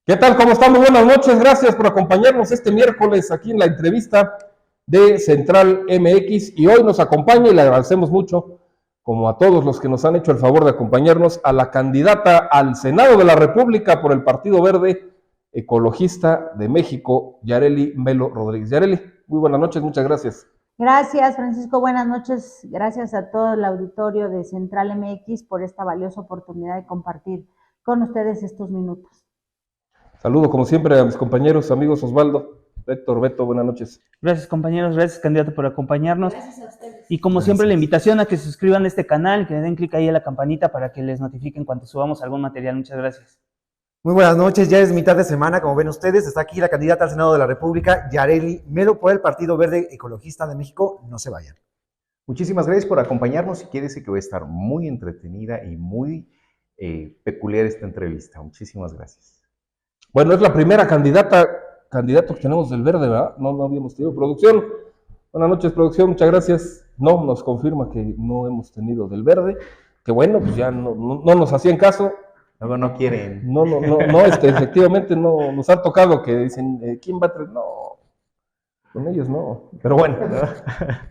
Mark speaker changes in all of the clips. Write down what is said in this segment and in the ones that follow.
Speaker 1: ¿Qué tal? ¿Cómo están? Muy buenas noches. Gracias por acompañarnos este miércoles aquí en la entrevista de Central MX. Y hoy nos acompaña y le agradecemos mucho, como a todos los que nos han hecho el favor de acompañarnos, a la candidata al Senado de la República por el Partido Verde Ecologista de México, Yareli Melo Rodríguez. Yareli, muy buenas noches, muchas gracias.
Speaker 2: Gracias, Francisco. Buenas noches. Gracias a todo el auditorio de Central MX por esta valiosa oportunidad de compartir con ustedes estos minutos.
Speaker 1: Saludo como siempre a mis compañeros, amigos Osvaldo, Héctor, Beto, buenas noches.
Speaker 3: Gracias, compañeros, gracias, candidato, por acompañarnos.
Speaker 2: Gracias a ustedes.
Speaker 3: Y como siempre, la invitación a que se suscriban a este canal y que le den clic ahí a la campanita para que les notifiquen cuando subamos algún material. Muchas gracias.
Speaker 4: Muy buenas noches, ya es mitad de semana, como ven ustedes, está aquí la candidata al Senado de la República, Yareli Melo, por el Partido Verde Ecologista de México. No se vayan.
Speaker 5: Muchísimas gracias por acompañarnos y quédese que va a estar muy entretenida y muy peculiar esta entrevista. Muchísimas gracias.
Speaker 1: Bueno, es la primera candidato que tenemos del Verde, ¿verdad? No habíamos tenido. Producción, buenas noches, producción, muchas gracias. No, nos confirma que no hemos tenido del Verde, que bueno, pues ya no nos hacían caso.
Speaker 5: Luego no quieren.
Speaker 1: No, efectivamente no nos ha tocado que dicen, ¿quién va a traer? No, con ellos no, pero bueno.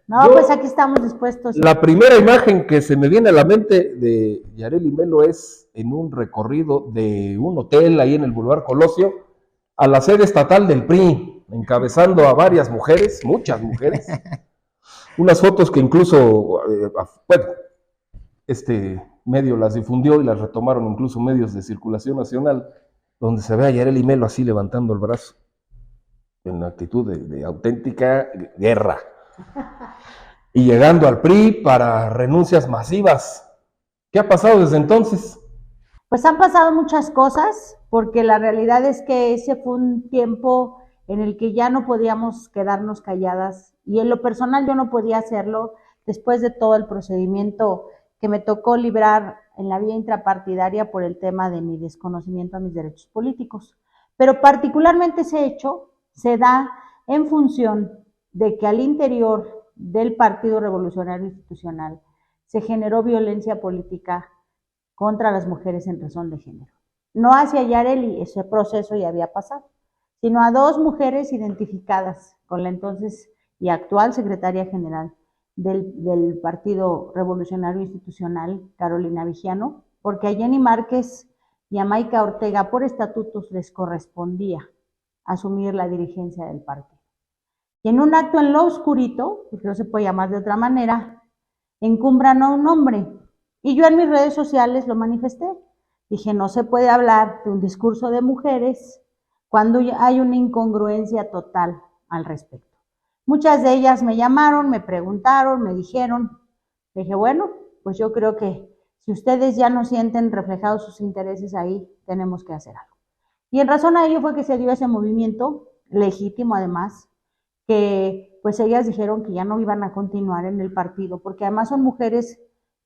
Speaker 2: No, pues aquí estamos dispuestos.
Speaker 1: La primera imagen que se me viene a la mente de Yareli Melo es en un recorrido de un hotel ahí en el Boulevard Colosio a la sede estatal del PRI, encabezando a varias mujeres, muchas mujeres, unas fotos que incluso, bueno, este medio las difundió y las retomaron incluso medios de circulación nacional, donde se ve a Yareli Melo así levantando el brazo, en actitud de auténtica guerra. Y llegando al PRI para renuncias masivas. ¿Qué ha pasado desde entonces?
Speaker 2: Pues han pasado muchas cosas, porque la realidad es que ese fue un tiempo en el que ya no podíamos quedarnos calladas, y en lo personal yo no podía hacerlo después de todo el procedimiento que me tocó librar en la vía intrapartidaria por el tema de mi desconocimiento a mis derechos políticos. Pero particularmente ese hecho se da en función de que al interior del Partido Revolucionario Institucional se generó violencia política contra las mujeres en razón de género. No hacia Yareli, ese proceso ya había pasado, sino a dos mujeres identificadas con la entonces y actual secretaria general del Partido Revolucionario Institucional, Carolina Vigiano, porque a Jenny Márquez y a Mayca Ortega por estatutos les correspondía asumir la dirigencia del partido. Y en un acto en lo oscurito, porque no se puede llamar de otra manera, encumbran a un hombre. Y yo en mis redes sociales lo manifesté. Dije, no se puede hablar de un discurso de mujeres cuando hay una incongruencia total al respecto. Muchas de ellas me llamaron, me preguntaron, me dijeron. Dije, bueno, pues yo creo que si ustedes ya no sienten reflejados sus intereses ahí, tenemos que hacer algo. Y en razón a ello fue que se dio ese movimiento, legítimo además, que pues ellas dijeron que ya no iban a continuar en el partido, porque además son mujeres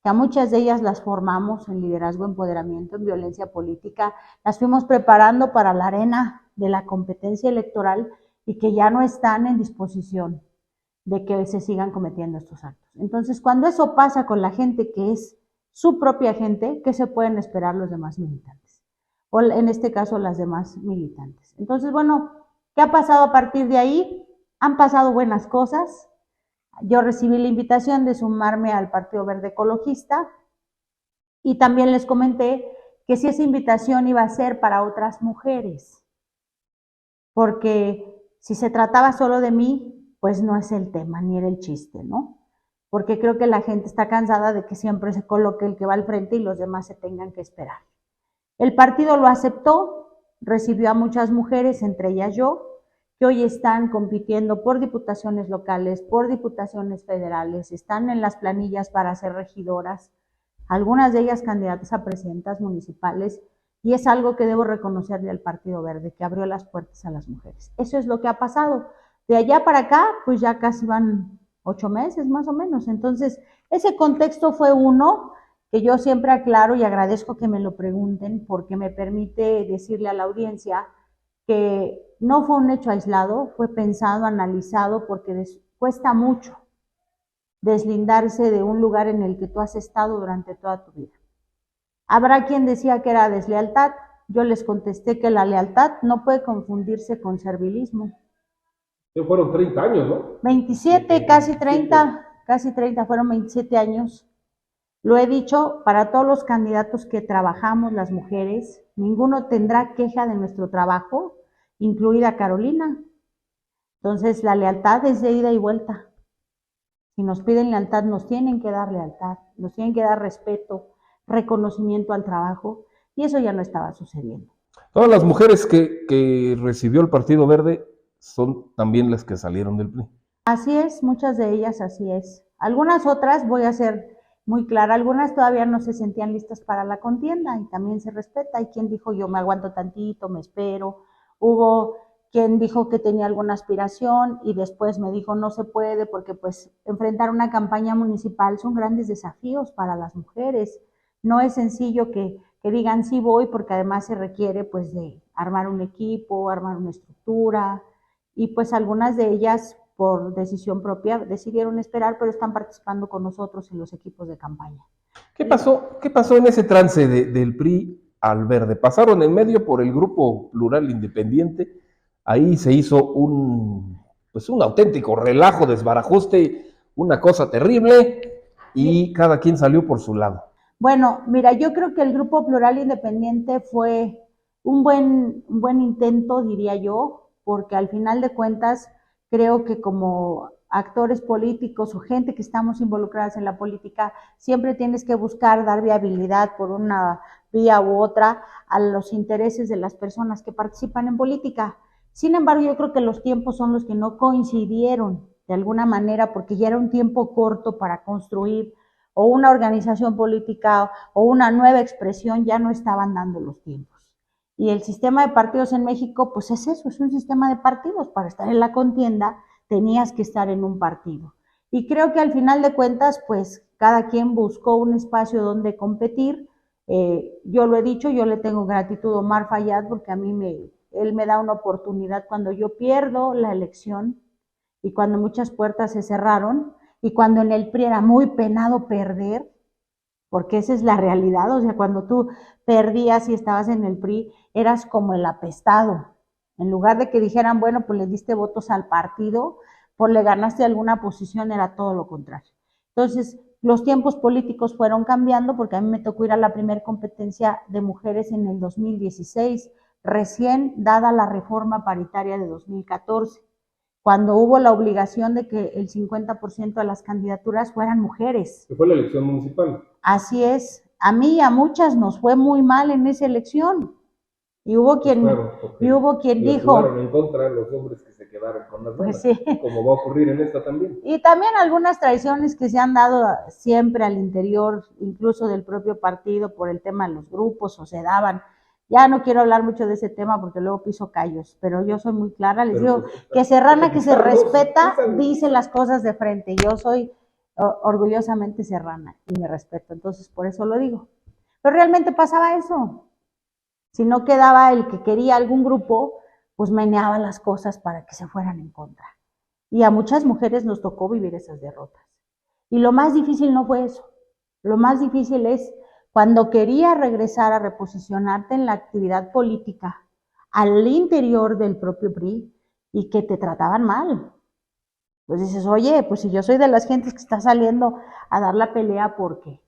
Speaker 2: que a muchas de ellas las formamos en liderazgo, empoderamiento, en violencia política, las fuimos preparando para la arena de la competencia electoral y que ya no están en disposición de que se sigan cometiendo estos actos. Entonces, cuando eso pasa con la gente que es su propia gente, ¿qué se pueden esperar los demás militantes? O en este caso las demás militantes. Entonces, bueno, ¿qué ha pasado a partir de ahí? Han pasado buenas cosas. Yo recibí la invitación de sumarme al Partido Verde Ecologista y también les comenté que si esa invitación iba a ser para otras mujeres, porque si se trataba solo de mí, pues no es el tema, ni era el chiste, ¿no? Porque creo que la gente está cansada de que siempre se coloque el que va al frente y los demás se tengan que esperar. El partido lo aceptó, recibió a muchas mujeres, entre ellas yo, que hoy están compitiendo por diputaciones locales, por diputaciones federales, están en las planillas para ser regidoras, algunas de ellas candidatas a presidentas municipales, y es algo que debo reconocerle al Partido Verde, que abrió las puertas a las mujeres. Eso es lo que ha pasado. De allá para acá, pues ya casi van 8 meses más o menos. Entonces, ese contexto fue uno que yo siempre aclaro y agradezco que me lo pregunten porque me permite decirle a la audiencia que no fue un hecho aislado, fue pensado, analizado, porque cuesta mucho deslindarse de un lugar en el que tú has estado durante toda tu vida. Habrá quien decía que era deslealtad, yo les contesté que la lealtad no puede confundirse con servilismo.
Speaker 1: Fueron 30 años, ¿no?
Speaker 2: 27, casi 30, fueron 27 años. Lo he dicho para todos los candidatos que trabajamos, las mujeres, ninguno tendrá queja de nuestro trabajo, incluida Carolina. Entonces, la lealtad es de ida y vuelta. Si nos piden lealtad, nos tienen que dar lealtad, nos tienen que dar respeto, reconocimiento al trabajo, y eso ya no estaba sucediendo.
Speaker 1: Todas las mujeres que recibió el Partido Verde son también las que salieron del PRI.
Speaker 2: Así es, muchas de ellas así es. Algunas otras, voy a ser muy clara, algunas todavía no se sentían listas para la contienda y también se respeta. Hay quien dijo yo me aguanto tantito, me espero. Hubo quien dijo que tenía alguna aspiración y después me dijo no se puede porque pues enfrentar una campaña municipal son grandes desafíos para las mujeres. No es sencillo que digan sí voy porque además se requiere pues de armar un equipo, armar una estructura y pues algunas de ellas por decisión propia decidieron esperar, pero están participando con nosotros en los equipos de campaña.
Speaker 1: ¿Qué pasó en ese trance del PRI al Verde? Pasaron en medio por el Grupo Plural Independiente, ahí se hizo un auténtico relajo, desbarajuste, una cosa terrible, y cada quien salió por su lado.
Speaker 2: Bueno, mira, yo creo que el Grupo Plural Independiente fue un buen intento, diría yo, porque al final de cuentas creo que como actores políticos o gente que estamos involucradas en la política, siempre tienes que buscar dar viabilidad por una vía u otra a los intereses de las personas que participan en política. Sin embargo, yo creo que los tiempos son los que no coincidieron de alguna manera porque ya era un tiempo corto para construir o una organización política o una nueva expresión, ya no estaban dando los tiempos. Y el sistema de partidos en México, pues es eso, es un sistema de partidos. Para estar en la contienda tenías que estar en un partido. Y creo que al final de cuentas, pues cada quien buscó un espacio donde competir. Yo lo he dicho, yo le tengo gratitud a Omar Fayad porque a mí él me da una oportunidad cuando yo pierdo la elección y cuando muchas puertas se cerraron y cuando en el PRI era muy penado perder, porque esa es la realidad, o sea, cuando tú perdías y estabas en el PRI, eras como el apestado. En lugar de que dijeran, bueno, pues le diste votos al partido, pues le ganaste alguna posición, era todo lo contrario. Entonces, los tiempos políticos fueron cambiando, porque a mí me tocó ir a la primera competencia de mujeres en el 2016, recién dada la reforma paritaria de 2014, cuando hubo la obligación de que el 50% de las candidaturas fueran mujeres.
Speaker 1: Que fue la elección municipal.
Speaker 2: Así es. A mí y a muchas nos fue muy mal en esa elección. Y hubo quien dijo...
Speaker 1: en contra los hombres que se quedaron con las damas,
Speaker 2: pues sí.
Speaker 1: como va a ocurrir en esta también.
Speaker 2: Y también algunas traiciones que se han dado siempre al interior, incluso del propio partido, por el tema de los grupos, o se daban. Ya no quiero hablar mucho de ese tema porque luego piso callos, pero yo soy muy clara, les digo que serrana que se respeta dice las cosas de frente. Yo soy orgullosamente serrana y me respeto, entonces por eso lo digo. Pero realmente pasaba eso. Si no quedaba el que quería algún grupo, pues meneaba las cosas para que se fueran en contra. Y a muchas mujeres nos tocó vivir esas derrotas. Y lo más difícil no fue eso. Lo más difícil es cuando querías regresar a reposicionarte en la actividad política al interior del propio PRI y que te trataban mal. Pues dices, oye, pues si yo soy de las gentes que está saliendo a dar la pelea, ¿por qué?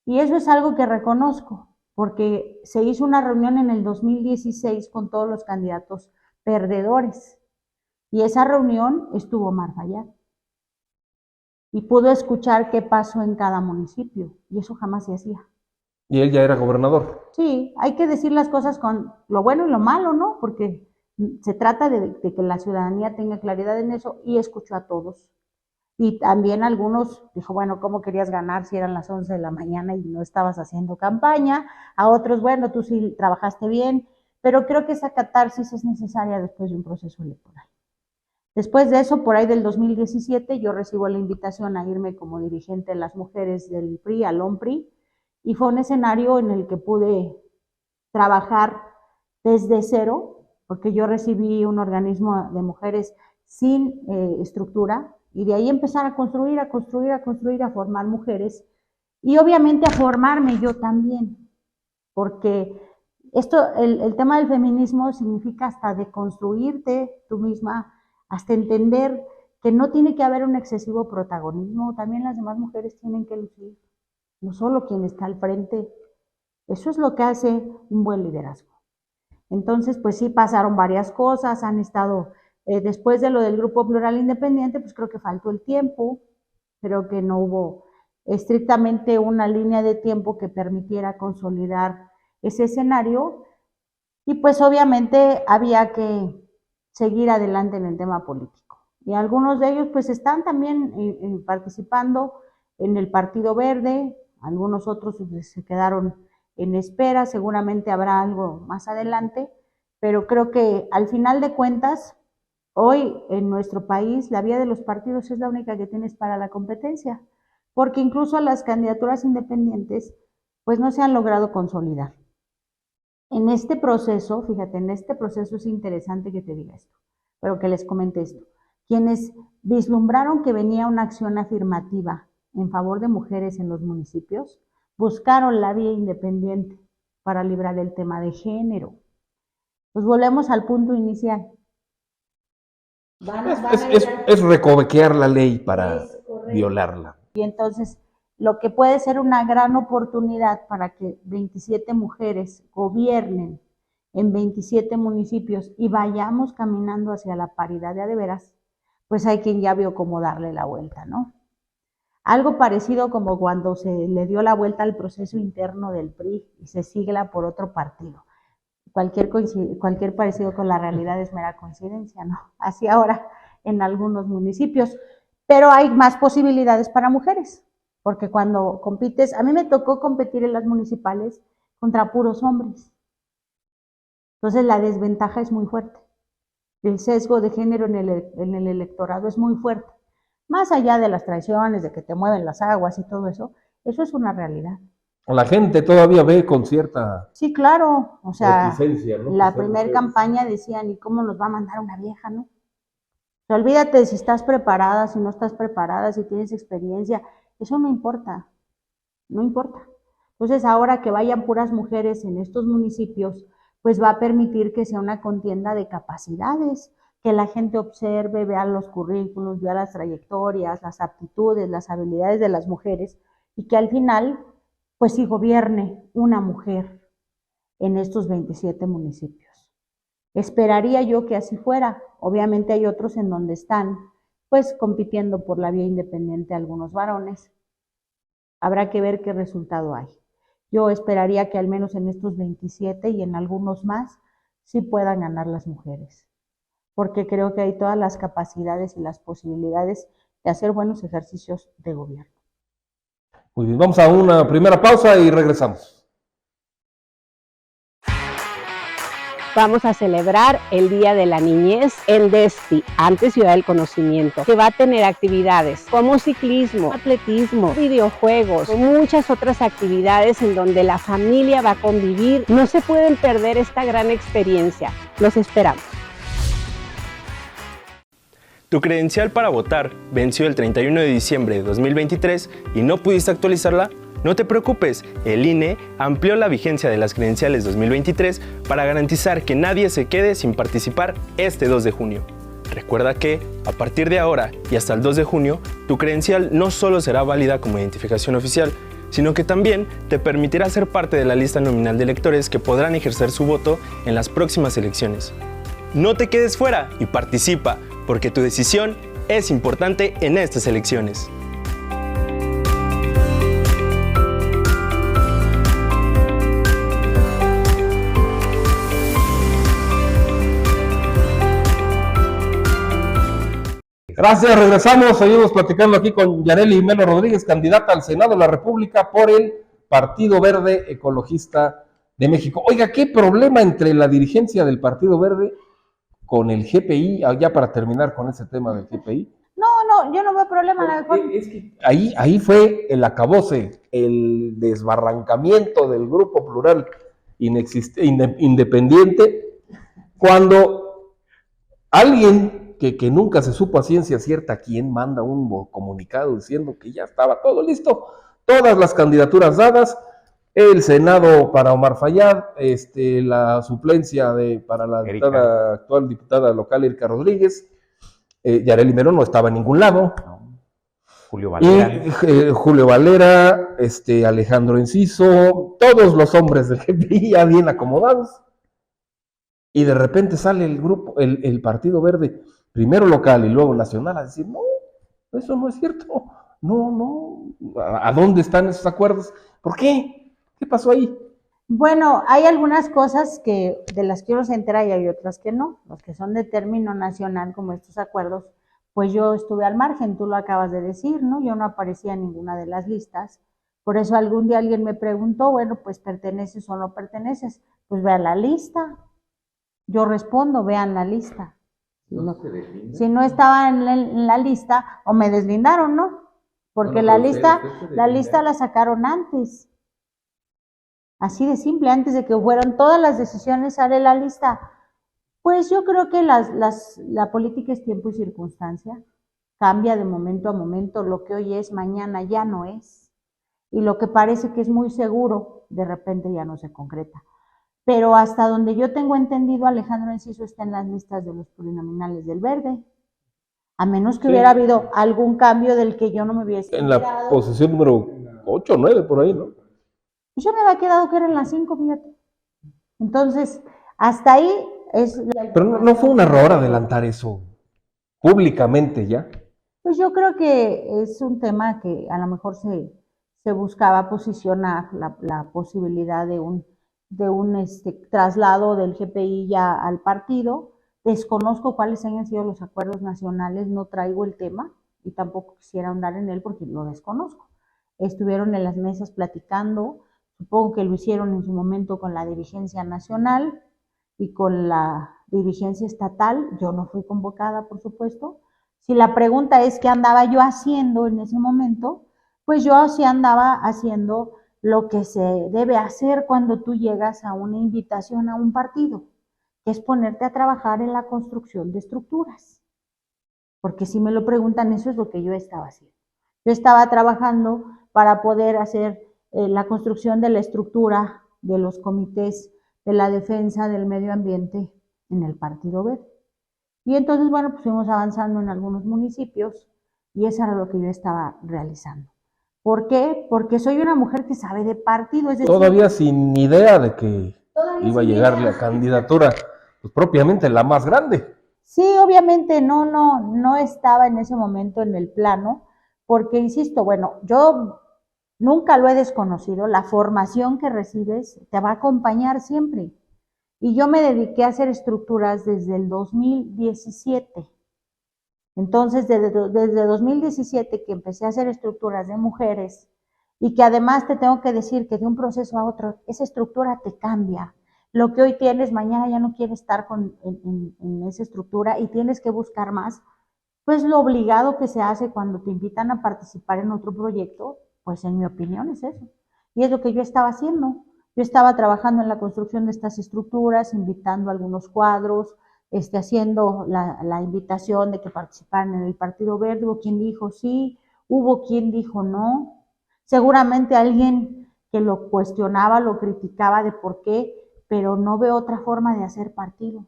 Speaker 2: Y eso es algo que reconozco, porque se hizo una reunión en el 2016 con todos los candidatos perdedores. Y esa reunión estuvo Omar Fayad. Y pudo escuchar qué pasó en cada municipio. Y eso jamás se hacía.
Speaker 1: Y él ya era gobernador.
Speaker 2: Sí, hay que decir las cosas con lo bueno y lo malo, ¿no? Porque se trata de que la ciudadanía tenga claridad en eso y escuchó a todos. Y también algunos dijo, bueno, ¿cómo querías ganar si eran las 11 de la mañana y no estabas haciendo campaña? A otros, bueno, tú sí trabajaste bien, pero creo que esa catarsis es necesaria después de un proceso electoral. Después de eso, por ahí del 2017, yo recibo la invitación a irme como dirigente de las mujeres del PRI al OMPRI, y fue un escenario en el que pude trabajar desde cero, porque yo recibí un organismo de mujeres sin estructura, y de ahí empezar a construir, a formar mujeres, y obviamente a formarme yo también, porque el tema del feminismo significa hasta deconstruirte tú misma, hasta entender que no tiene que haber un excesivo protagonismo, también las demás mujeres tienen que lucir, no solo quien está al frente. Eso es lo que hace un buen liderazgo. Entonces, pues sí pasaron varias cosas, han estado, después de lo del Grupo Plural Independiente, pues creo que faltó el tiempo, creo que no hubo estrictamente una línea de tiempo que permitiera consolidar ese escenario, y pues obviamente había que seguir adelante en el tema político. Y algunos de ellos pues están también participando en el Partido Verde, algunos otros se quedaron en espera, seguramente habrá algo más adelante, pero creo que al final de cuentas, hoy en nuestro país la vía de los partidos es la única que tienes para la competencia, porque incluso las candidaturas independientes pues no se han logrado consolidar. En este proceso, fíjate, en este proceso es interesante que te diga esto, pero que les comente esto. Quienes vislumbraron que venía una acción afirmativa en favor de mujeres en los municipios, buscaron la vía independiente para librar el tema de género. Pues volvemos al punto inicial.
Speaker 1: Es recovequear la ley para violarla.
Speaker 2: Y entonces, lo que puede ser una gran oportunidad para que 27 mujeres gobiernen en 27 municipios y vayamos caminando hacia la paridad de veras, pues hay quien ya vio cómo darle la vuelta, ¿no? Algo parecido como cuando se le dio la vuelta al proceso interno del PRI y se sigla por otro partido. Cualquier parecido con la realidad es mera coincidencia, ¿no? Así ahora en algunos municipios. Pero hay más posibilidades para mujeres, porque cuando compites, a mí me tocó competir en las municipales contra puros hombres. Entonces la desventaja es muy fuerte. El sesgo de género en el electorado es muy fuerte. Más allá de las traiciones, de que te mueven las aguas y todo eso es una realidad.
Speaker 1: La gente todavía ve con cierta...
Speaker 2: Sí, claro. O sea,
Speaker 1: ¿no?
Speaker 2: La primera campaña decían, ¿y cómo nos va a mandar una vieja, no? O sea, olvídate de si estás preparada, si no estás preparada, si tienes experiencia. Eso no importa. No importa. Entonces, ahora que vayan puras mujeres en estos municipios, pues va a permitir que sea una contienda de capacidades, que la gente observe, vea los currículos, vea las trayectorias, las aptitudes, las habilidades de las mujeres, y que al final, pues sí gobierne una mujer en estos 27 municipios. Esperaría yo que así fuera. Obviamente hay otros en donde están, pues, compitiendo por la vía independiente algunos varones. Habrá que ver qué resultado hay. Yo esperaría que al menos en estos 27 y en algunos más sí puedan ganar las mujeres, porque creo que hay todas las capacidades y las posibilidades de hacer buenos ejercicios de gobierno.
Speaker 1: Muy bien, vamos a una primera pausa y regresamos.
Speaker 6: Vamos a celebrar el Día de la Niñez en DESTI, antes Ciudad del Conocimiento, que va a tener actividades como ciclismo, atletismo, videojuegos, muchas otras actividades en donde la familia va a convivir. No se pueden perder esta gran experiencia. Los esperamos.
Speaker 7: Tu credencial para votar venció el 31 de diciembre de 2023 y no pudiste actualizarla. No te preocupes, el INE amplió la vigencia de las credenciales 2023 para garantizar que nadie se quede sin participar este 2 de junio. Recuerda que, a partir de ahora y hasta el 2 de junio, tu credencial no solo será válida como identificación oficial, sino que también te permitirá ser parte de la lista nominal de electores que podrán ejercer su voto en las próximas elecciones. No te quedes fuera y participa, porque tu decisión es importante en estas elecciones.
Speaker 1: Gracias, regresamos, seguimos platicando aquí con Yareli Melo Rodríguez, candidata al Senado de la República por el Partido Verde Ecologista de México. Oiga, ¿qué problema entre la dirigencia del Partido Verde con el GPI? Ya para terminar con ese tema del GPI.
Speaker 2: No, yo no veo problema.
Speaker 1: Es que ahí fue el acabose, el desbarrancamiento del Grupo Plural Independiente, cuando alguien que nunca se supo a ciencia cierta quién manda un comunicado diciendo que ya estaba todo listo, todas las candidaturas dadas, el Senado para Omar Fayad, la suplencia para la actual diputada local Erika Rodríguez, Yareli Melo no estaba en ningún lado.
Speaker 5: No. Julio Valera.
Speaker 1: Y Julio Valera, Alejandro Enciso, todos los hombres del GPI ya bien acomodados. Y de repente sale el grupo, el Partido Verde, primero local y luego nacional, a decir, no, eso no es cierto. No. ¿A dónde están esos acuerdos? ¿Por qué? ¿Qué pasó ahí?
Speaker 2: Bueno, hay algunas cosas de las que uno se entera y hay otras que no. Los que son de término nacional, como estos acuerdos, pues yo estuve al margen, tú lo acabas de decir, ¿no? Yo no aparecía en ninguna de las listas. Por eso algún día alguien me preguntó, bueno, pues ¿perteneces o no perteneces? Pues vean la lista. Yo respondo, vean la lista. Si no estaba en la lista, o me deslindaron, ¿no? Porque la lista la sacaron antes. Así de simple, antes de que fueran todas las decisiones, sale la lista. Pues yo creo que la política es tiempo y circunstancia. Cambia de momento a momento. Lo que hoy es, mañana ya no es. Y lo que parece que es muy seguro, de repente ya no se concreta. Pero hasta donde yo tengo entendido, Alejandro Enciso está en las listas de los plurinominales del Verde. A menos que hubiera habido algún cambio del que yo no me hubiese enterado.
Speaker 1: En la posición número 8 o 9, por ahí, ¿no?
Speaker 2: Pues yo me había quedado que eran las 5, fíjate. Entonces, hasta ahí es...
Speaker 1: Pero no fue un error adelantar eso públicamente ya.
Speaker 2: Pues yo creo que es un tema que a lo mejor se buscaba posicionar la posibilidad de un traslado del GPI ya al partido. Desconozco cuáles hayan sido los acuerdos nacionales, no traigo el tema y tampoco quisiera ahondar en él porque lo desconozco. Estuvieron en las mesas platicando, supongo que lo hicieron en su momento con la dirigencia nacional y con la dirigencia estatal. Yo no fui convocada, por supuesto. Si la pregunta es qué andaba yo haciendo en ese momento, pues yo sí andaba haciendo lo que se debe hacer cuando tú llegas a una invitación a un partido, que es ponerte a trabajar en la construcción de estructuras. Porque si me lo preguntan, eso es lo que yo estaba haciendo. Yo estaba trabajando para poder hacer la construcción de la estructura de los comités de la defensa del medio ambiente en el Partido Verde. Y entonces, bueno, pues fuimos avanzando en algunos municipios y eso era lo que yo estaba realizando. ¿Por qué? Porque soy una mujer que sabe de partido. Es decir,
Speaker 1: todavía sin idea de que iba a llegar la candidatura, pues propiamente la más grande.
Speaker 2: Sí, obviamente no estaba en ese momento en el plano, porque insisto, bueno, yo nunca lo he desconocido, la formación que recibes te va a acompañar siempre. Y yo me dediqué a hacer estructuras desde el 2017. Entonces, desde 2017 que empecé a hacer estructuras de mujeres y que además te tengo que decir que de un proceso a otro, esa estructura te cambia. Lo que hoy tienes, mañana ya no quieres estar en esa estructura y tienes que buscar más. Pues lo obligado que se hace cuando te invitan a participar en otro proyecto, pues en mi opinión es eso. Y es lo que yo estaba haciendo. Yo estaba trabajando en la construcción de estas estructuras, invitando a algunos cuadros, haciendo la invitación de que participaran en el Partido Verde. Hubo quien dijo sí, hubo quien dijo no. Seguramente alguien que lo cuestionaba, lo criticaba de por qué, pero no veo otra forma de hacer partido.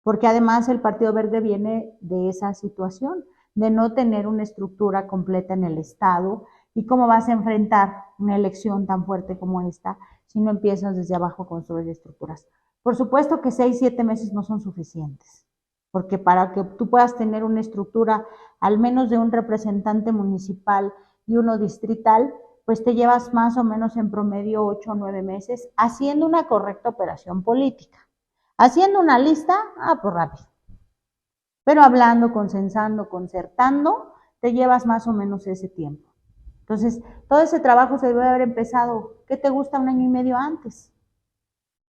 Speaker 2: Porque además el Partido Verde viene de esa situación, de no tener una estructura completa en el Estado. ¿Y cómo vas a enfrentar una elección tan fuerte como esta si no empiezas desde abajo a construir estructuras? Por supuesto que 6, 7 meses no son suficientes, porque para que tú puedas tener una estructura, al menos de un representante municipal y uno distrital, pues te llevas más o menos en promedio 8 o 9 meses haciendo una correcta operación política. Haciendo una lista, pues rápido. Pero hablando, consensando, concertando, te llevas más o menos ese tiempo. Entonces, todo ese trabajo se debe haber empezado, ¿qué te gusta? 1 año y medio antes.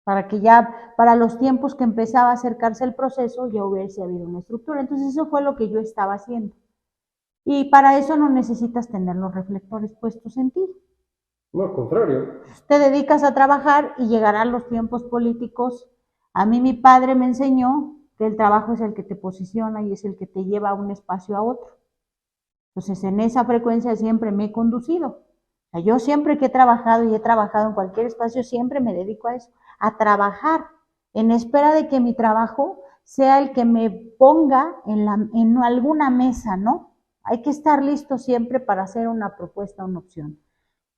Speaker 2: Para que ya, para los tiempos que empezaba a acercarse el proceso, ya hubiese habido una estructura. Entonces, eso fue lo que yo estaba haciendo. Y para eso no necesitas tener los reflectores puestos en ti.
Speaker 1: No, al contrario.
Speaker 2: Te dedicas a trabajar y llegarán los tiempos políticos. A mí mi padre me enseñó que el trabajo es el que te posiciona y es el que te lleva a un espacio a otro. Entonces, en esa frecuencia siempre me he conducido. sea, yo siempre que he trabajado y he trabajado en cualquier espacio, siempre me dedico a eso, a trabajar, en espera de que mi trabajo sea el que me ponga en alguna mesa, ¿no? Hay que estar listo siempre para hacer una propuesta, una opción.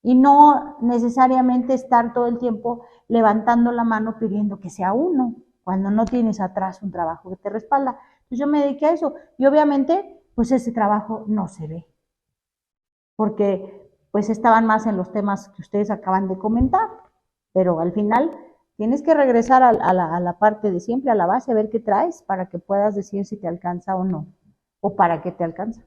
Speaker 2: Y no necesariamente estar todo el tiempo levantando la mano pidiendo que sea uno, cuando no tienes atrás un trabajo que te respalda. Entonces yo me dediqué a eso y obviamente pues ese trabajo no se ve, porque pues estaban más en los temas que ustedes acaban de comentar, pero al final tienes que regresar a la parte de siempre, a la base, a ver qué traes para que puedas decir si te alcanza o no, o para qué te alcanza.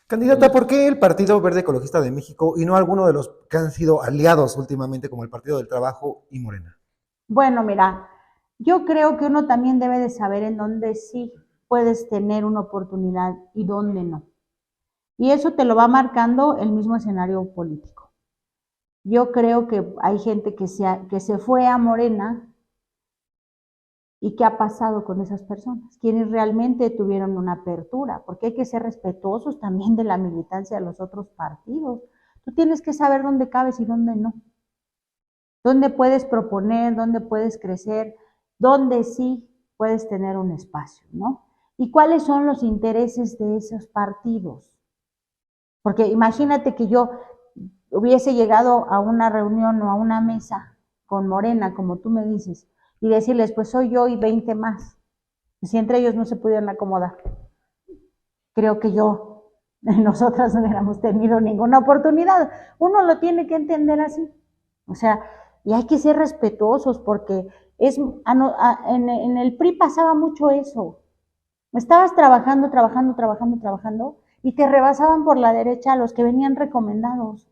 Speaker 4: Candidata, ¿por qué el Partido Verde Ecologista de México y no alguno de los que han sido aliados últimamente como el Partido del Trabajo y Morena?
Speaker 2: Bueno, mira, yo creo que uno también debe de saber en dónde sí puedes tener una oportunidad y dónde no. Y eso te lo va marcando el mismo escenario político. Yo creo que hay gente que se fue a Morena. ¿Y qué ha pasado con esas personas? Quienes realmente tuvieron una apertura, porque hay que ser respetuosos también de la militancia de los otros partidos. Tú tienes que saber dónde cabes y dónde no. Dónde puedes proponer, dónde puedes crecer, dónde sí puedes tener un espacio, ¿no? Y cuáles son los intereses de esos partidos. Porque imagínate que yo hubiese llegado a una reunión o a una mesa con Morena, como tú me dices, y decirles, pues soy yo y 20 más. Si entre ellos no se pudieran acomodar. Creo que nosotras no hubiéramos tenido ninguna oportunidad. Uno lo tiene que entender así. O sea, y hay que ser respetuosos porque en el PRI pasaba mucho eso. Estabas trabajando y te rebasaban por la derecha a los que venían recomendados.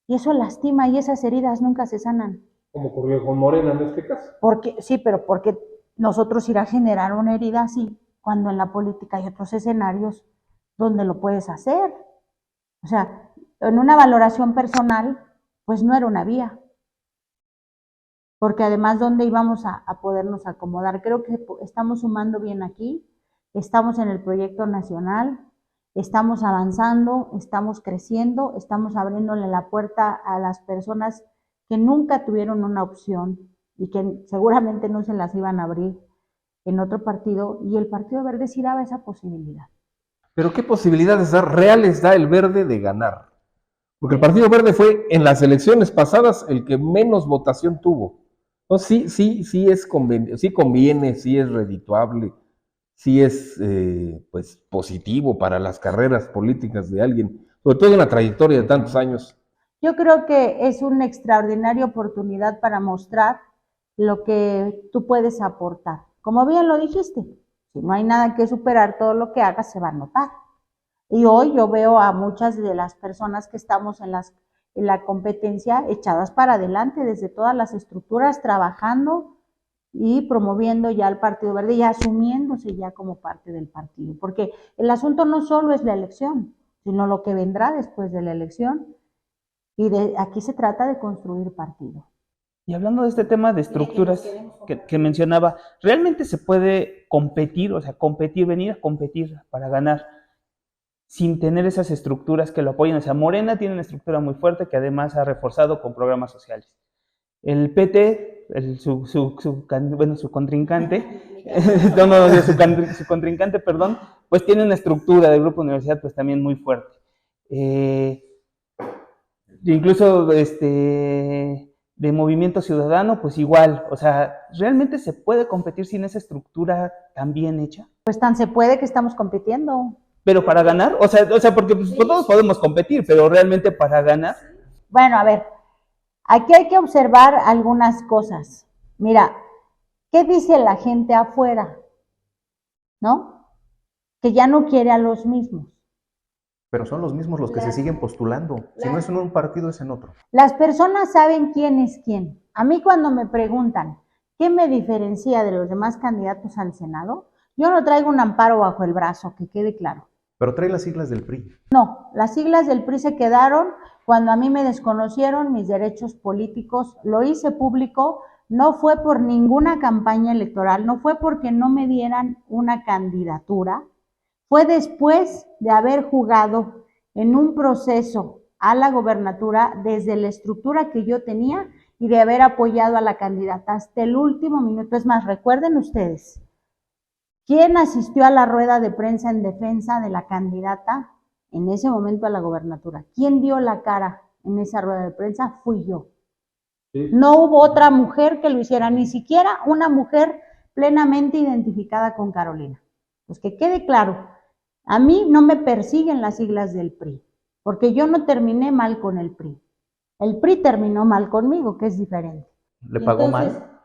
Speaker 2: Y eso lastima y esas heridas nunca se sanan.
Speaker 1: Como ocurrió con Morena en este caso.
Speaker 2: Sí, pero porque nosotros ir a generar una herida así, cuando en la política hay otros escenarios donde lo puedes hacer. O sea, en una valoración personal, pues no era una vía. Porque además, ¿dónde íbamos a podernos acomodar? Creo que estamos sumando bien aquí, estamos en el proyecto nacional, estamos avanzando, estamos creciendo, estamos abriéndole la puerta a las personas que nunca tuvieron una opción y que seguramente no se las iban a abrir en otro partido, y el Partido Verde sí daba esa posibilidad.
Speaker 1: Pero ¿qué posibilidades reales da el Verde de ganar? Porque el Partido Verde fue en las elecciones pasadas el que menos votación tuvo. Entonces sí conviene, sí es redituable, sí es pues positivo para las carreras políticas de alguien, sobre todo en la trayectoria de tantos años.
Speaker 2: Yo creo que es una extraordinaria oportunidad para mostrar lo que tú puedes aportar. Como bien lo dijiste, si no hay nada que superar, todo lo que hagas se va a notar. Y hoy yo veo a muchas de las personas que estamos en la competencia echadas para adelante desde todas las estructuras, trabajando y promoviendo ya el Partido Verde y asumiéndose ya como parte del partido. Porque el asunto no solo es la elección, sino lo que vendrá después de la elección. Y aquí se trata de construir partido.
Speaker 3: Y hablando de este tema de estructuras que mencionaba, ¿realmente se puede competir, o sea, venir a competir para ganar sin tener esas estructuras que lo apoyen? O sea, Morena tiene una estructura muy fuerte que además ha reforzado con programas sociales. El PT, su contrincante, su contrincante, perdón, pues tiene una estructura de grupo universidad pues también muy fuerte. Incluso de Movimiento Ciudadano, pues igual, o sea, ¿realmente se puede competir sin esa estructura tan bien hecha?
Speaker 2: Pues tan se puede que estamos compitiendo.
Speaker 3: Pero para ganar, o sea, porque pues, todos podemos competir, pero realmente para ganar.
Speaker 2: Bueno, a ver, aquí hay que observar algunas cosas. Mira, ¿qué dice la gente afuera? ¿No? Que ya no quiere a los mismos.
Speaker 5: Pero son los mismos los que se siguen postulando. Si no es en un partido, es en otro.
Speaker 2: Las personas saben quién es quién. A mí cuando me preguntan, ¿qué me diferencia de los demás candidatos al Senado? Yo no traigo un amparo bajo el brazo, que quede claro.
Speaker 5: Pero trae las siglas del PRI.
Speaker 2: No, las siglas del PRI se quedaron cuando a mí me desconocieron mis derechos políticos. Lo hice público, no fue por ninguna campaña electoral, no fue porque no me dieran una candidatura. Fue después de haber jugado en un proceso a la gobernatura desde la estructura que yo tenía y de haber apoyado a la candidata hasta el último minuto. Es más, recuerden ustedes, ¿quién asistió a la rueda de prensa en defensa de la candidata en ese momento a la gobernatura? ¿Quién dio la cara en esa rueda de prensa? Fui yo. Sí. No hubo otra mujer que lo hiciera, ni siquiera una mujer plenamente identificada con Carolina. Pues que quede claro, a mí no me persiguen las siglas del PRI, porque yo no terminé mal con el PRI. El PRI terminó mal conmigo, que es diferente.
Speaker 5: ¿Le pagó mal?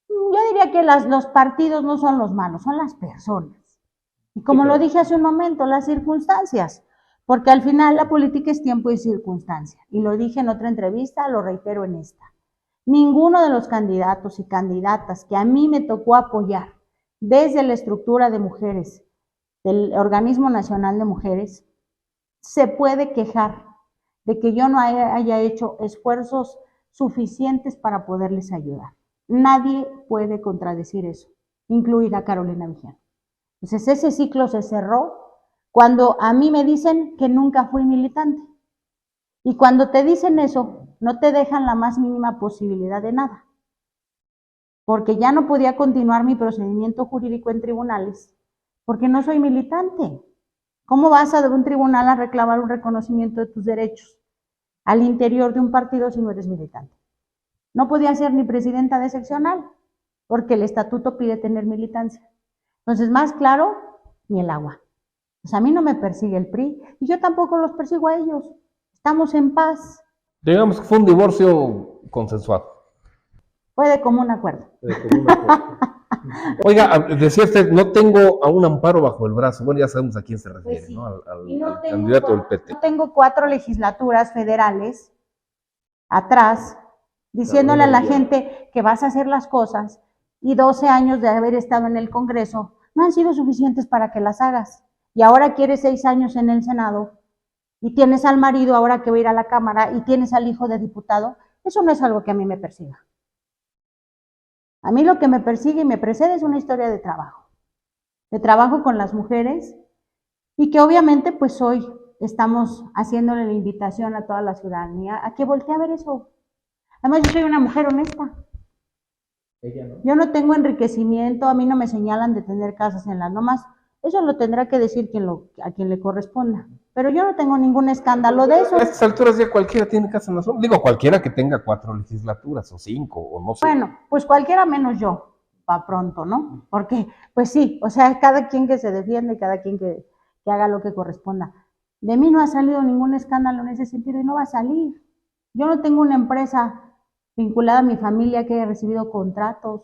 Speaker 2: Yo diría que los partidos no son los malos, son las personas. Y como lo dije hace un momento, las circunstancias, porque al final la política es tiempo y circunstancia. Y lo dije en otra entrevista, lo reitero en esta. Ninguno de los candidatos y candidatas que a mí me tocó apoyar desde la estructura de mujeres, del Organismo Nacional de Mujeres, se puede quejar de que yo no haya hecho esfuerzos suficientes para poderles ayudar. Nadie puede contradecir eso, incluida Carolina Vigén. Entonces ese ciclo se cerró cuando a mí me dicen que nunca fui militante. Y cuando te dicen eso, no te dejan la más mínima posibilidad de nada. Porque ya no podía continuar mi procedimiento jurídico en tribunales, porque no soy militante. ¿Cómo vas a un tribunal a reclamar un reconocimiento de tus derechos al interior de un partido si no eres militante? No podía ser ni presidenta de seccional, porque el estatuto pide tener militancia. Entonces, más claro, ni el agua. Pues a mí no me persigue el PRI, y yo tampoco los persigo a ellos. Estamos en paz.
Speaker 1: Digamos que fue un divorcio consensuado.
Speaker 2: Fue de común acuerdo.
Speaker 1: Oiga, decía usted, no tengo a un amparo bajo el brazo. Bueno, ya sabemos a quién se refiere,
Speaker 2: Pues sí.
Speaker 1: ¿no? Al
Speaker 2: No
Speaker 1: candidato del PT.
Speaker 2: Yo tengo 4 legislaturas federales atrás, diciéndole a la gente que vas a hacer las cosas, y 12 años de haber estado en el Congreso no han sido suficientes para que las hagas. Y ahora quieres 6 años en el Senado, y tienes al marido ahora que va a ir a la Cámara, y tienes al hijo de diputado. Eso no es algo que a mí me persiga. A mí lo que me persigue y me precede es una historia de trabajo con las mujeres, y que obviamente pues hoy estamos haciéndole la invitación a toda la ciudadanía a que voltee a ver eso. Además, yo soy una mujer honesta.
Speaker 5: Ella no.
Speaker 2: Yo no tengo enriquecimiento, a mí no me señalan de tener casas en las lomas. Eso lo tendrá que decir a quien le corresponda. Pero yo no tengo ningún escándalo de eso.
Speaker 1: A estas alturas ya cualquiera tiene casa en las lomas. Digo, cualquiera que tenga 4 legislaturas o 5 o no sé.
Speaker 2: Bueno, pues cualquiera menos yo, para pronto, ¿no? Porque, pues sí, o sea, cada quien que se defiende, cada quien que haga lo que corresponda. De mí no ha salido ningún escándalo en ese sentido y no va a salir. Yo no tengo una empresa vinculada a mi familia que haya recibido contratos.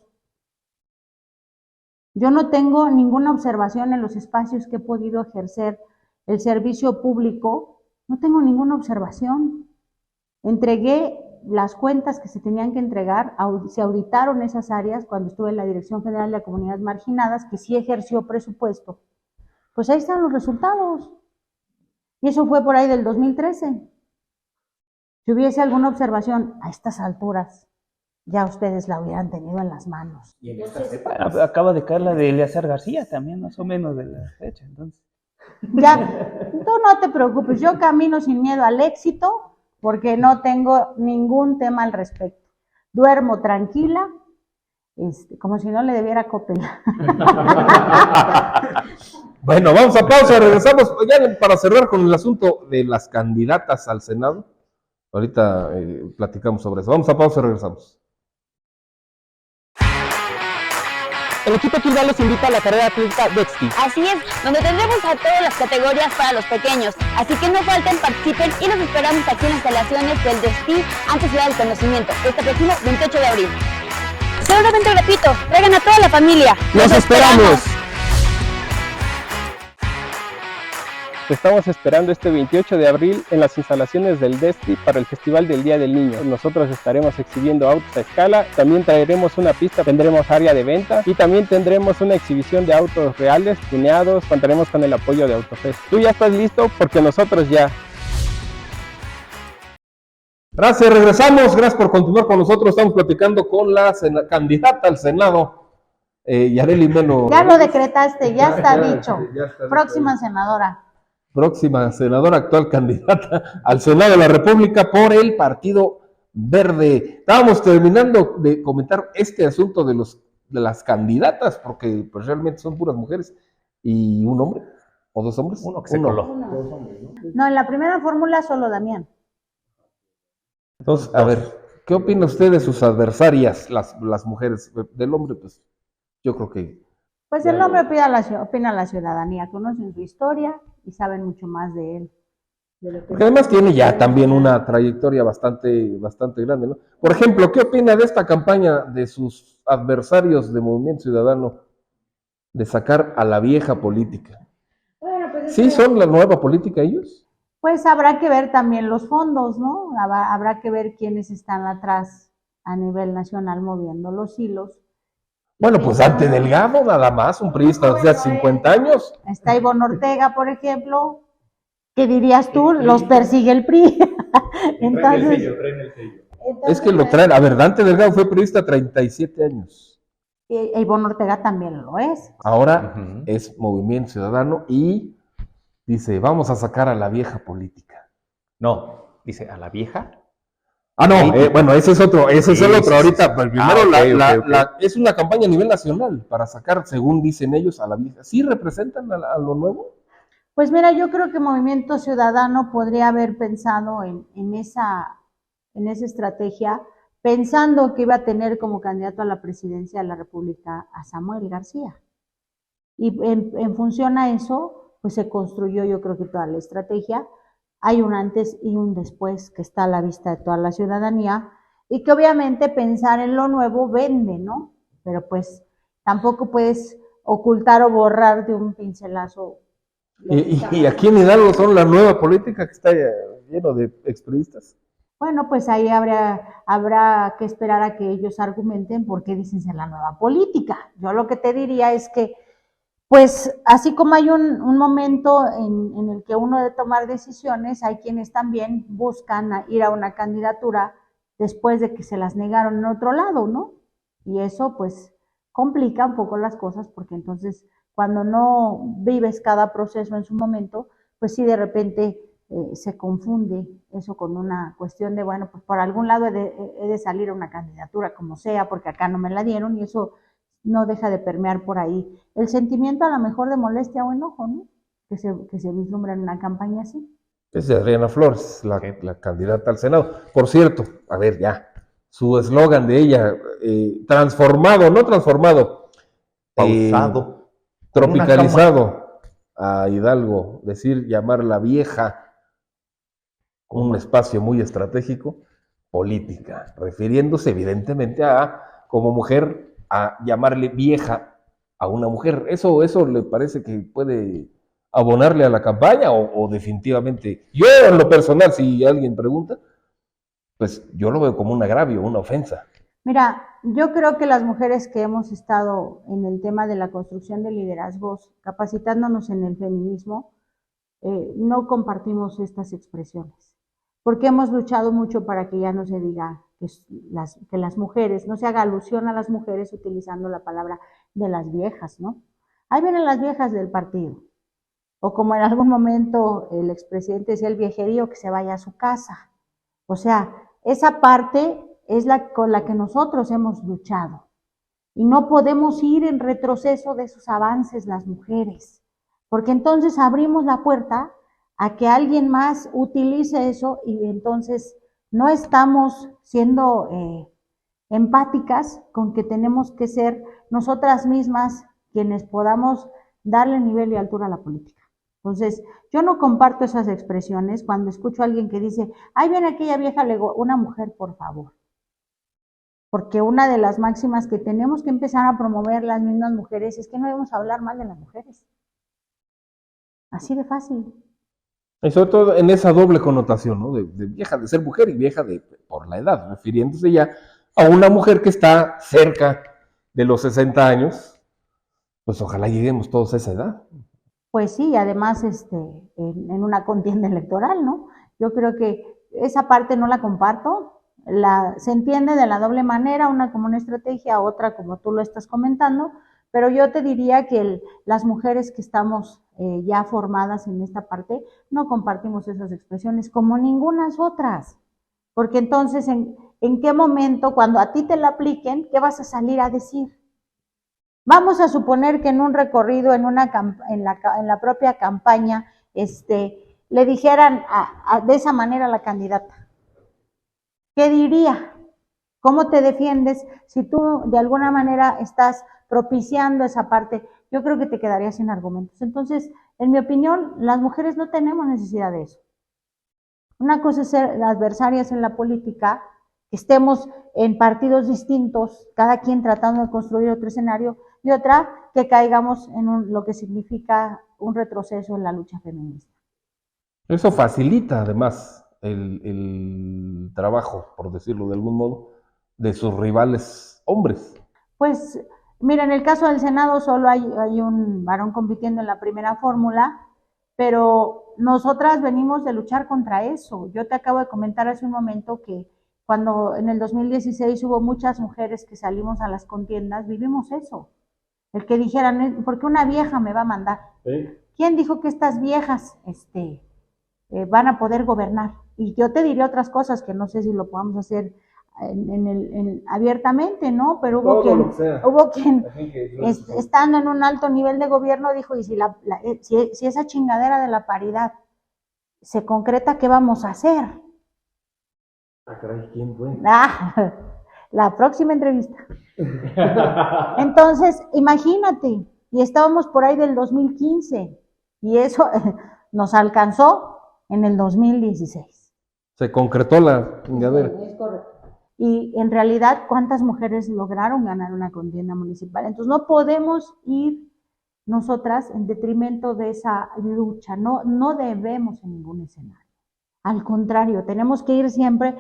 Speaker 2: Yo no tengo ninguna observación en los espacios que he podido ejercer el servicio público, no tengo ninguna observación. Entregué las cuentas que se tenían que entregar, se auditaron esas áreas cuando estuve en la Dirección General de Comunidades Marginadas, que sí ejerció presupuesto. Pues ahí están los resultados. Y eso fue por ahí del 2013. Si hubiese alguna observación a estas alturas, ya ustedes la hubieran tenido en las manos.
Speaker 5: Y en esta cepa,
Speaker 3: Acaba de caer la de Eleazar García también, más o menos de la fecha, entonces.
Speaker 2: Ya, tú no te preocupes, yo camino sin miedo al éxito porque no tengo ningún tema al respecto. Duermo tranquila, como si no le debiera Coppel.
Speaker 1: Bueno, vamos a pausa, regresamos ya para cerrar con el asunto de las candidatas al Senado. Ahorita platicamos sobre eso. Vamos a pausa y regresamos.
Speaker 8: El equipo Kimball los invita a la carrera atlética Dexty.
Speaker 9: Así es, donde tendremos a todas las categorías para los pequeños. Así que no falten, participen y nos esperamos aquí en las instalaciones del Dexty antes Ciudad del Conocimiento, este próximo 28 de abril. Será un evento gratuito, traigan a toda la familia.
Speaker 8: ¡Los esperamos! Te estamos esperando este 28 de abril en las instalaciones del DESTI para el Festival del Día del Niño. Nosotros estaremos exhibiendo autos a escala, también traeremos una pista, tendremos área de venta y también tendremos una exhibición de autos reales, tuneados, contaremos con el apoyo de Autofest. ¿Tú ya estás listo? Porque nosotros ya.
Speaker 1: Gracias, regresamos. Gracias por continuar con nosotros. Estamos platicando con la candidata al Senado, Yareli Melo.
Speaker 2: Ya lo decretaste, ya está dicho.
Speaker 1: Ya está
Speaker 2: Próxima senadora.
Speaker 1: próxima senadora, actual candidata al Senado de la República por el Partido Verde. Estábamos terminando de comentar este asunto de las candidatas, porque pues realmente son puras mujeres y un hombre o dos hombres.
Speaker 5: Uno que se coló.
Speaker 2: No, en la primera fórmula solo Damián.
Speaker 1: Entonces, a ver, ¿qué opina usted de sus adversarias, las mujeres? Del hombre, pues yo creo que...
Speaker 2: Pues el hombre opina la ciudadanía, conocen su historia y saben mucho más de él.
Speaker 1: Porque además tiene ya también una trayectoria bastante grande, ¿no? Por ejemplo, ¿qué opina de esta campaña de sus adversarios de Movimiento Ciudadano de sacar a la vieja política?
Speaker 2: Bueno, pues
Speaker 1: ¿Sí son la nueva política ellos?
Speaker 2: pues habrá que ver también los fondos, ¿no? Habrá que ver quiénes están atrás a nivel nacional moviendo los hilos.
Speaker 1: Bueno, pues Dante Delgado, nada más, un priista de hace 50 años.
Speaker 2: Está Ivonne Ortega, por ejemplo. ¿Qué dirías tú? Los persigue el PRI. Entonces,
Speaker 1: Es que lo traen. A ver, Dante Delgado fue priista 37 años.
Speaker 2: Ivonne Ortega también lo es.
Speaker 1: Ahora
Speaker 5: Ujú.
Speaker 1: es Movimiento Ciudadano y dice, vamos a sacar a la vieja política.
Speaker 5: No, dice, a la vieja.
Speaker 1: Ah, no,
Speaker 5: Sí.
Speaker 1: bueno, ese es otro, ese es
Speaker 5: Sí,
Speaker 1: el otro.
Speaker 5: sí,
Speaker 1: Ahorita,
Speaker 5: sí.
Speaker 1: pues, primero
Speaker 5: Ok.
Speaker 1: es una campaña a nivel nacional para sacar, según dicen ellos, a la vieja. ¿Sí representan a lo nuevo?
Speaker 2: Pues mira, yo creo que Movimiento Ciudadano podría haber pensado en esa estrategia, pensando que iba a tener como candidato a la presidencia de la República a Samuel García. Y en función a eso, pues se construyó yo creo que toda la estrategia. Hay un antes y un después que está a la vista de toda la ciudadanía y que obviamente pensar en lo nuevo vende, ¿no? Pero pues tampoco puedes ocultar o borrar de un pincelazo.
Speaker 1: Y aquí en Hidalgo son la nueva política que está lleno de expriistas.
Speaker 2: Bueno, pues ahí habrá que esperar a que ellos argumenten por qué dicen ser la nueva política. Yo lo que te diría es que, pues, así como hay un momento en el que uno debe tomar decisiones, hay quienes también buscan ir a una candidatura después de que se las negaron en otro lado, ¿no? Y eso, pues, complica un poco las cosas porque entonces, cuando no vives cada proceso en su momento, pues sí de repente se confunde eso con una cuestión de, bueno, pues por algún lado he de salir a una candidatura como sea, porque acá no me la dieron y eso no deja de permear por ahí. El sentimiento a lo mejor de molestia o enojo, ¿no? Que se vislumbra en una campaña así.
Speaker 1: Es de Adriana Flores, la candidata al Senado. Por cierto, a ver, ya, su eslogan de ella, transformado, no transformado,
Speaker 5: Pausado.
Speaker 1: tropicalizado a Hidalgo, llamarla vieja, un espacio muy estratégico, política, refiriéndose evidentemente como mujer, a llamarle vieja a una mujer. ¿Eso le parece que puede abonarle a la campaña o definitivamente? Yo en lo personal, si alguien pregunta, pues yo lo veo como un agravio, una ofensa.
Speaker 2: Mira, yo creo que las mujeres que hemos estado en el tema de la construcción de liderazgos, capacitándonos en el feminismo, no compartimos estas expresiones, porque hemos luchado mucho para que ya no se diga que las mujeres, no se haga alusión a las mujeres utilizando la palabra de las viejas, ¿no? Ahí vienen las viejas del partido, o como en algún momento el expresidente decía, el viejerío que se vaya a su casa. O sea, esa parte es con la que nosotros hemos luchado. Y no podemos ir en retroceso de esos avances las mujeres, porque entonces abrimos la puerta a que alguien más utilice eso y entonces no estamos siendo empáticas con que tenemos que ser nosotras mismas quienes podamos darle nivel y altura a la política. Entonces, yo no comparto esas expresiones cuando escucho a alguien que dice, ay, viene aquella vieja, le digo, una mujer, por favor. Porque una de las máximas que tenemos que empezar a promover las mismas mujeres es que no debemos hablar mal de las mujeres. Así de fácil.
Speaker 1: Y sobre todo en esa doble connotación, ¿no? De vieja de ser mujer y vieja por la edad, refiriéndose ya a una mujer que está cerca de los 60 años, pues ojalá lleguemos todos a esa edad.
Speaker 2: Pues sí, además en una contienda electoral, ¿no? Yo creo que esa parte no la comparto. Se entiende de la doble manera, una como una estrategia, otra como tú lo estás comentando, Pero yo te diría que las mujeres que estamos ya formadas en esta parte, no compartimos esas expresiones como ningunas otras. Porque entonces, ¿en qué momento, cuando a ti te la apliquen, qué vas a salir a decir? Vamos a suponer que en un recorrido, en la propia campaña, le dijeran de esa manera a la candidata. ¿Qué diría? ¿Cómo te defiendes si tú de alguna manera estás propiciando esa parte? Yo creo que te quedarías sin argumentos. Entonces, en mi opinión, las mujeres no tenemos necesidad de eso. Una cosa es ser adversarias en la política, que estemos en partidos distintos, cada quien tratando de construir otro escenario, y otra, que caigamos en lo que significa un retroceso en la lucha feminista.
Speaker 1: Eso facilita además el trabajo, por decirlo de algún modo, de sus rivales hombres.
Speaker 2: Pues, mira, en el caso del Senado solo hay un varón compitiendo en la primera fórmula, pero nosotras venimos de luchar contra eso. Yo te acabo de comentar hace un momento que cuando en el 2016 hubo muchas mujeres que salimos a las contiendas, vivimos eso. El que dijeran, ¿por qué una vieja me va a mandar? ¿Sí? ¿Quién dijo que estas viejas van a poder gobernar? Y yo te diré otras cosas que no sé si lo podamos hacer abiertamente, ¿no? Pero hubo quien estando en un alto nivel de gobierno dijo, y si esa chingadera de la paridad se concreta, ¿qué vamos a hacer?
Speaker 1: ¿Quién fue?
Speaker 2: La próxima entrevista. Entonces, imagínate, y estábamos por ahí del 2015, y eso nos alcanzó en el 2016.
Speaker 1: Se concretó la chingadera.
Speaker 2: Sí, es correcto. Y en realidad, ¿cuántas mujeres lograron ganar una contienda municipal? Entonces, no podemos ir nosotras en detrimento de esa lucha, no debemos en ningún escenario. Al contrario, tenemos que ir siempre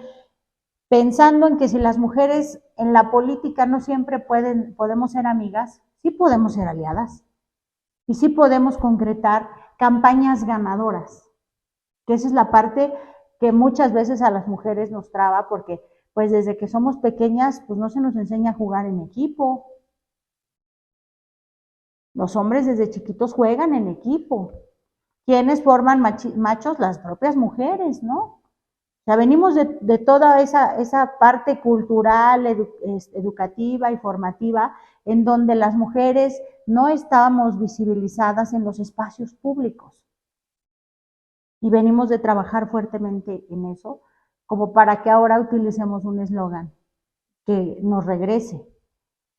Speaker 2: pensando en que si las mujeres en la política no siempre podemos ser amigas, sí podemos ser aliadas y sí podemos concretar campañas ganadoras, que esa es la parte que muchas veces a las mujeres nos traba, porque pues desde que somos pequeñas pues no se nos enseña a jugar en equipo. Los hombres desde chiquitos juegan en equipo. ¿Quiénes forman machos? Las propias mujeres, ¿no? O sea, venimos de toda esa parte cultural, educativa y formativa, en donde las mujeres no estábamos visibilizadas en los espacios públicos. Y venimos de trabajar fuertemente en eso, como para que ahora utilicemos un eslogan que nos regrese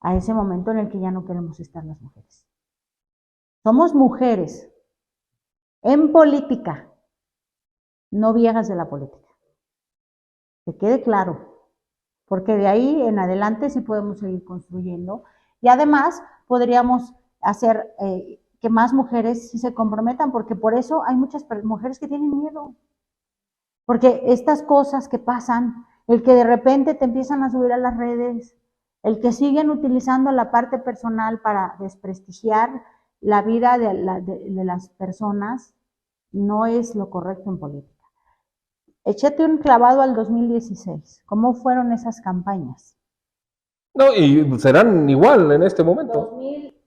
Speaker 2: a ese momento en el que ya no queremos estar las mujeres. Somos mujeres en política, no viejas de la política. Que quede claro, porque de ahí en adelante sí podemos seguir construyendo, y además podríamos hacer que más mujeres sí se comprometan, porque por eso hay muchas mujeres que tienen miedo, porque estas cosas que pasan, el que de repente te empiezan a subir a las redes, el que siguen utilizando la parte personal para desprestigiar la vida de las personas, no es lo correcto en política. Échate un clavado al 2016. ¿Cómo fueron esas campañas?
Speaker 1: No, y serán igual en este momento.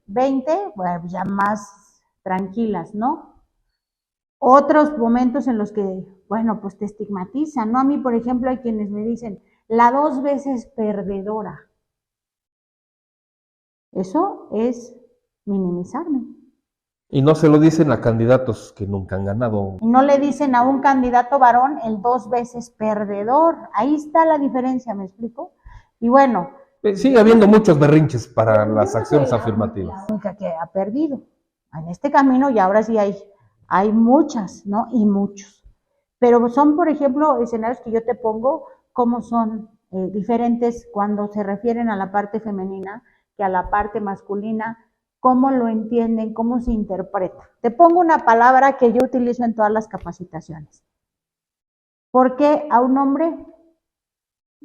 Speaker 2: 2020, bueno, ya más tranquilas, ¿no? Otros momentos en los que, bueno, pues te estigmatizan, ¿no? A mí, por ejemplo, hay quienes me dicen, la 2 veces perdedora. Eso es minimizarme.
Speaker 1: Y no se lo dicen a candidatos que nunca han ganado.
Speaker 2: Y no le dicen a un candidato varón el 2 veces perdedor. Ahí está la diferencia, ¿me explico? Y bueno.
Speaker 1: Sigue habiendo muchos berrinches para las acciones afirmativas.
Speaker 2: La única que ha perdido en este camino, y ahora sí hay muchas, ¿no? Y muchos. Pero son, por ejemplo, escenarios que yo te pongo, como son diferentes cuando se refieren a la parte femenina que a la parte masculina. ¿Cómo lo entienden? ¿Cómo se interpreta? Te pongo una palabra que yo utilizo en todas las capacitaciones. ¿Por qué a un hombre,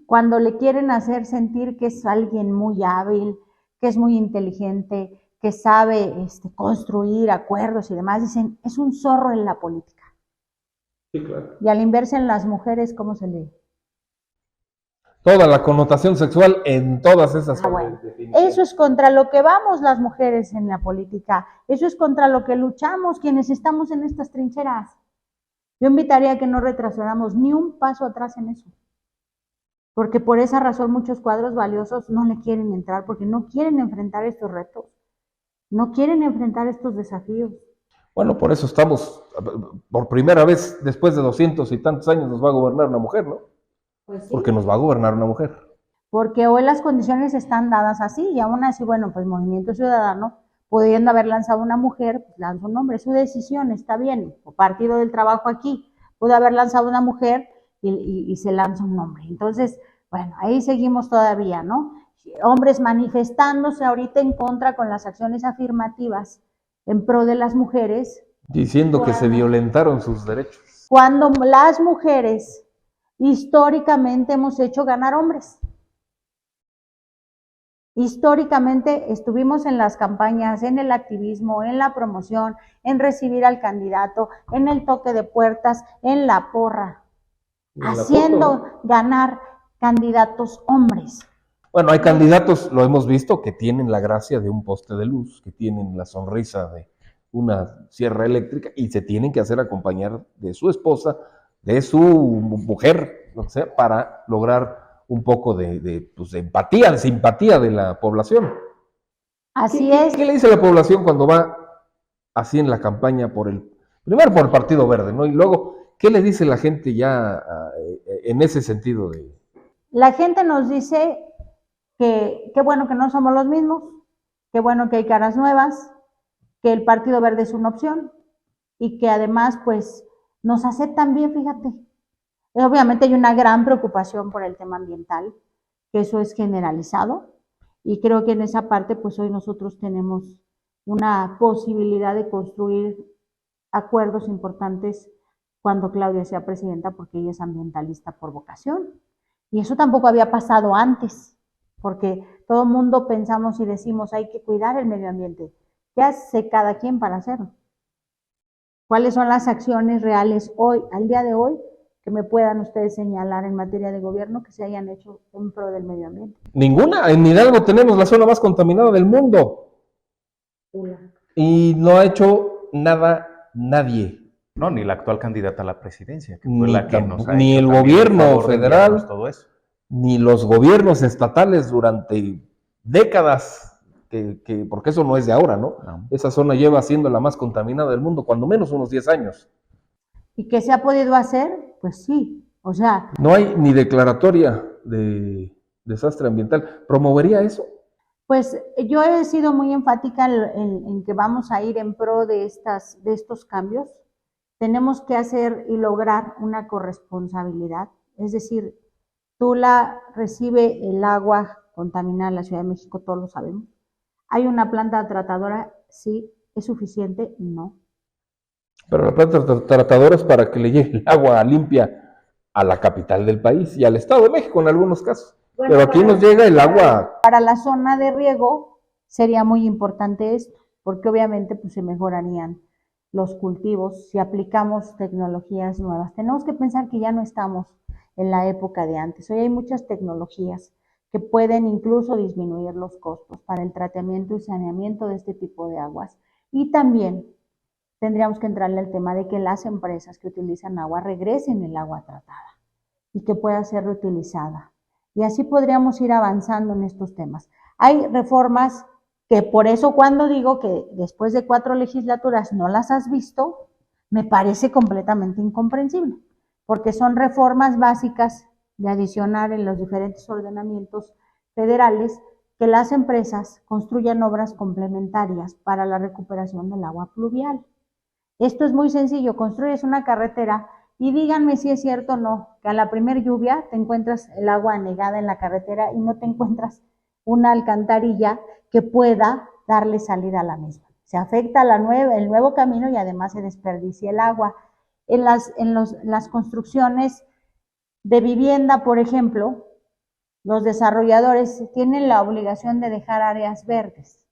Speaker 2: cuando le quieren hacer sentir que es alguien muy hábil, que es muy inteligente, que sabe construir acuerdos y demás, dicen, es un zorro en la política?
Speaker 1: Sí, claro.
Speaker 2: Y a la inversa en las mujeres, ¿cómo se lee?
Speaker 1: toda la connotación sexual en todas esas
Speaker 2: Bueno,
Speaker 1: definiciones.
Speaker 2: eso es contra lo que vamos las mujeres en la política, eso es contra lo que luchamos quienes estamos en estas trincheras. Yo invitaría a que no retrasáramos ni un paso atrás en eso, porque por esa razón muchos cuadros valiosos no le quieren entrar, porque no quieren enfrentar estos retos, no quieren enfrentar estos desafíos.
Speaker 1: Bueno, por eso estamos, por primera vez después de 200 y tantos años nos va a gobernar una mujer, ¿no?
Speaker 2: Pues sí.
Speaker 1: Porque nos va a gobernar una mujer.
Speaker 2: Porque hoy las condiciones están dadas así, y aún así, bueno, pues Movimiento Ciudadano, pudiendo haber lanzado una mujer, pues lanza un hombre, es su decisión, está bien, o Partido del Trabajo aquí, pudo haber lanzado una mujer y se lanza un hombre. Entonces, bueno, ahí seguimos todavía, ¿no? Hombres manifestándose ahorita en contra con las acciones afirmativas en pro de las mujeres.
Speaker 1: Diciendo que se violentaron sus derechos.
Speaker 2: Cuando las mujeres históricamente hemos hecho ganar hombres. Históricamente estuvimos en las campañas, en el activismo, en la promoción, en recibir al candidato, en el toque de puertas, en la porra, haciendo ganar candidatos hombres.
Speaker 1: Bueno, hay candidatos, lo hemos visto, que tienen la gracia de un poste de luz, que tienen la sonrisa de una sierra eléctrica y se tienen que hacer acompañar de su esposa, de su mujer, lo que sea, para lograr un poco de empatía, de simpatía de la población.
Speaker 2: Así es.
Speaker 1: ¿Qué le dice la población cuando va así en la campaña primero por el Partido Verde, ¿no? Y luego, ¿qué le dice la gente ya en ese sentido de?
Speaker 2: La gente nos dice que qué bueno que no somos los mismos, qué bueno que hay caras nuevas, que el Partido Verde es una opción y que además pues nos aceptan bien, fíjate. Obviamente hay una gran preocupación por el tema ambiental, que eso es generalizado, y creo que en esa parte pues hoy nosotros tenemos una posibilidad de construir acuerdos importantes cuando Claudia sea presidenta, porque ella es ambientalista por vocación. Y eso tampoco había pasado antes, porque todo el mundo pensamos y decimos hay que cuidar el medio ambiente. ¿Qué hace cada quien para hacerlo? ¿Cuáles son las acciones reales hoy, al día de hoy, que me puedan ustedes señalar en materia de gobierno que se hayan hecho en pro del medio ambiente?
Speaker 1: Ninguna. En Hidalgo tenemos la zona más contaminada del mundo. Y no ha hecho nada nadie.
Speaker 5: No, ni la actual candidata a la presidencia, que fue
Speaker 1: Ni,
Speaker 5: la que nos ha
Speaker 1: ni
Speaker 5: hecho
Speaker 1: el
Speaker 5: también
Speaker 1: gobierno
Speaker 5: favor de
Speaker 1: federal,
Speaker 5: enviarnos todo eso.
Speaker 1: ni los gobiernos estatales durante décadas, porque eso no es de ahora, ¿no? Esa zona lleva siendo la más contaminada del mundo, cuando menos unos 10 años.
Speaker 2: ¿Y qué se ha podido hacer? Pues sí, o sea...
Speaker 1: No hay ni declaratoria de desastre ambiental. ¿Promovería eso?
Speaker 2: Pues yo he sido muy enfática en que vamos a ir en pro de estos cambios. Tenemos que hacer y lograr una corresponsabilidad, es decir, Tula recibe el agua contaminada en la Ciudad de México, todos lo sabemos. ¿Hay una planta tratadora? Sí. ¿Es suficiente? No.
Speaker 1: Pero la planta tratadora es para que le llegue el agua limpia a la capital del país y al Estado de México en algunos casos. Bueno, pero aquí nos llega el agua.
Speaker 2: Para la zona de riego sería muy importante esto, porque obviamente pues, se mejorarían los cultivos si aplicamos tecnologías nuevas. Tenemos que pensar que ya no estamos en la época de antes. Hoy hay muchas tecnologías que pueden incluso disminuir los costos para el tratamiento y saneamiento de este tipo de aguas. Y también tendríamos que entrarle al tema de que las empresas que utilizan agua regresen el agua tratada y que pueda ser reutilizada. Y así podríamos ir avanzando en estos temas. Hay reformas que por eso cuando digo que después de 4 legislaturas no las has visto, me parece completamente incomprensible, porque son reformas básicas de adicionar en los diferentes ordenamientos federales que las empresas construyan obras complementarias para la recuperación del agua pluvial. Esto es muy sencillo, construyes una carretera y díganme si es cierto o no, que a la primer lluvia te encuentras el agua anegada en la carretera y no te encuentras una alcantarilla que pueda darle salida a la misma. Se afecta el nuevo camino y además se desperdicia el agua. En las construcciones de vivienda, por ejemplo, los desarrolladores tienen la obligación de dejar áreas verdes,